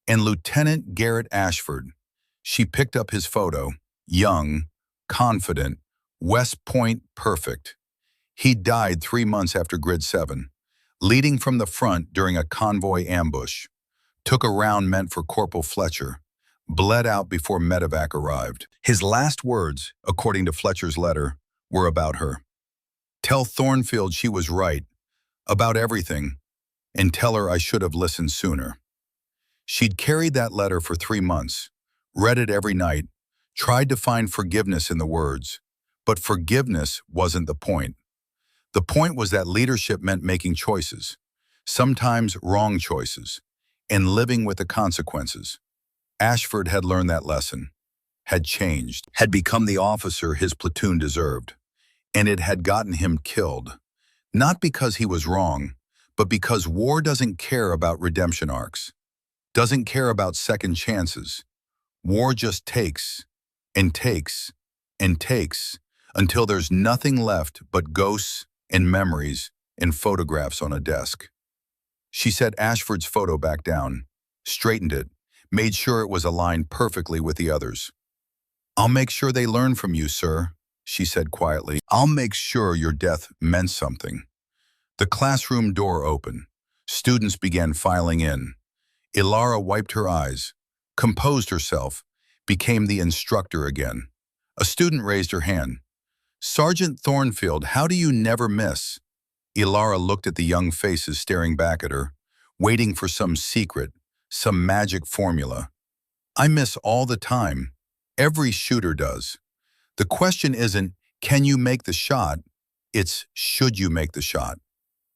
And Lieutenant Garrett Ashford. She picked up his photo, young, confident, West Point perfect. He died 3 months after Grid 7, leading from the front during a convoy ambush. Took a round meant for Corporal Fletcher, bled out before medevac arrived. His last words, according to Fletcher's letter, were about her. "Tell Thornfield she was right, about everything, and tell her I should have listened sooner." She'd carried that letter for 3 months, read it every night, tried to find forgiveness in the words, but forgiveness wasn't the point. The point was that leadership meant making choices, sometimes wrong choices, and living with the consequences. Ashford had learned that lesson, had changed, had become the officer his platoon deserved, and it had gotten him killed. Not because he was wrong, but because war doesn't care about redemption arcs, doesn't care about second chances. War just takes, and takes, and takes, until there's nothing left but ghosts and memories and photographs on a desk. She set Ashford's photo back down, straightened it, made sure it was aligned perfectly with the others. "I'll make sure they learn from you, sir," she said quietly. "I'll make sure your death meant something." The classroom door opened. Students began filing in. Elara wiped her eyes, composed herself, became the instructor again. A student raised her hand. "Sergeant Thornfield, how do you never miss?" Elara looked at the young faces staring back at her, waiting for some secret, some magic formula. "I miss all the time. Every shooter does. The question isn't, can you make the shot? It's, should you make the shot?"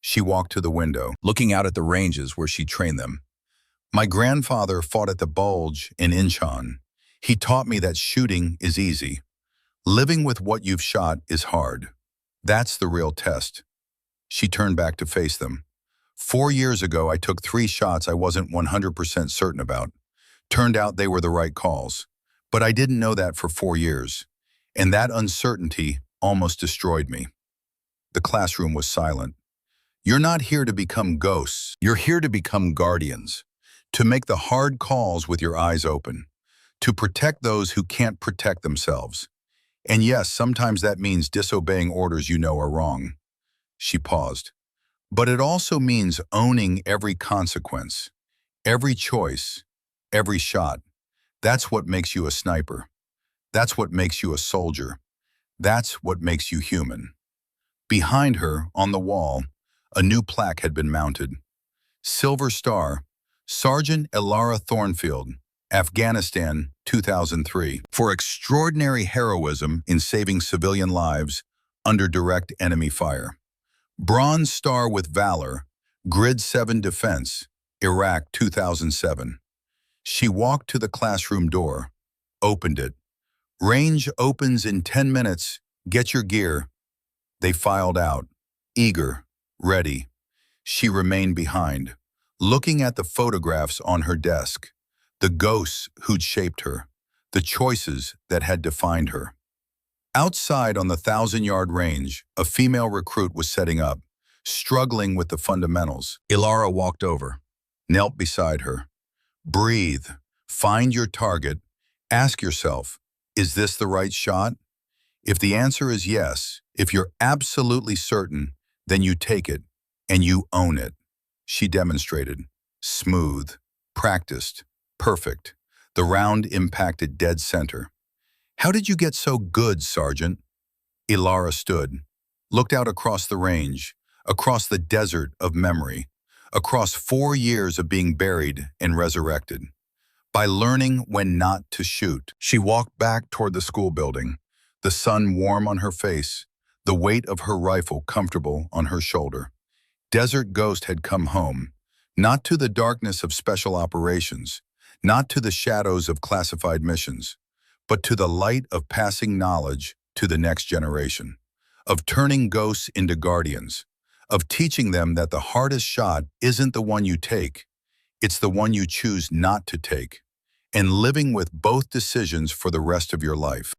She walked to the window, looking out at the ranges where she trained them. "My grandfather fought at the Bulge in Incheon. He taught me that shooting is easy. Living with what you've shot is hard. That's the real test." She turned back to face them. "4 years ago, I took 3 shots I wasn't 100% certain about. Turned out they were the right calls. But I didn't know that for 4 years. And that uncertainty almost destroyed me." The classroom was silent. "You're not here to become ghosts. You're here to become guardians. To make the hard calls with your eyes open. To protect those who can't protect themselves. And yes, sometimes that means disobeying orders you know are wrong." She paused. "But it also means owning every consequence, every choice, every shot. That's what makes you a sniper. That's what makes you a soldier. That's what makes you human." Behind her, on the wall, a new plaque had been mounted. Silver Star, Sergeant Elara Thornfield, Afghanistan, 2003, for extraordinary heroism in saving civilian lives under direct enemy fire. Bronze Star with Valor, Grid 7 Defense, Iraq, 2007. She walked to the classroom door, opened it. "Range opens in 10 minutes. Get your gear." They filed out, eager, ready. She remained behind, looking at the photographs on her desk, the ghosts who'd shaped her, the choices that had defined her. Outside on the 1,000-yard range, a female recruit was setting up, struggling with the fundamentals. Elara walked over, knelt beside her. "Breathe, find your target, ask yourself, is this the right shot? If the answer is yes, if you're absolutely certain, then you take it, and you own it." She demonstrated. Smooth, practiced, perfect. The round impacted dead center. "How did you get so good, Sergeant?" Elara stood, looked out across the range, across the desert of memory, across 4 years of being buried and resurrected. "By learning when not to shoot." She walked back toward the school building, the sun warm on her face, the weight of her rifle comfortable on her shoulder. Desert Ghost had come home, not to the darkness of special operations, not to the shadows of classified missions, but to the light of passing knowledge to the next generation, of turning ghosts into guardians, of teaching them that the hardest shot isn't the one you take, it's the one you choose not to take, and living with both decisions for the rest of your life.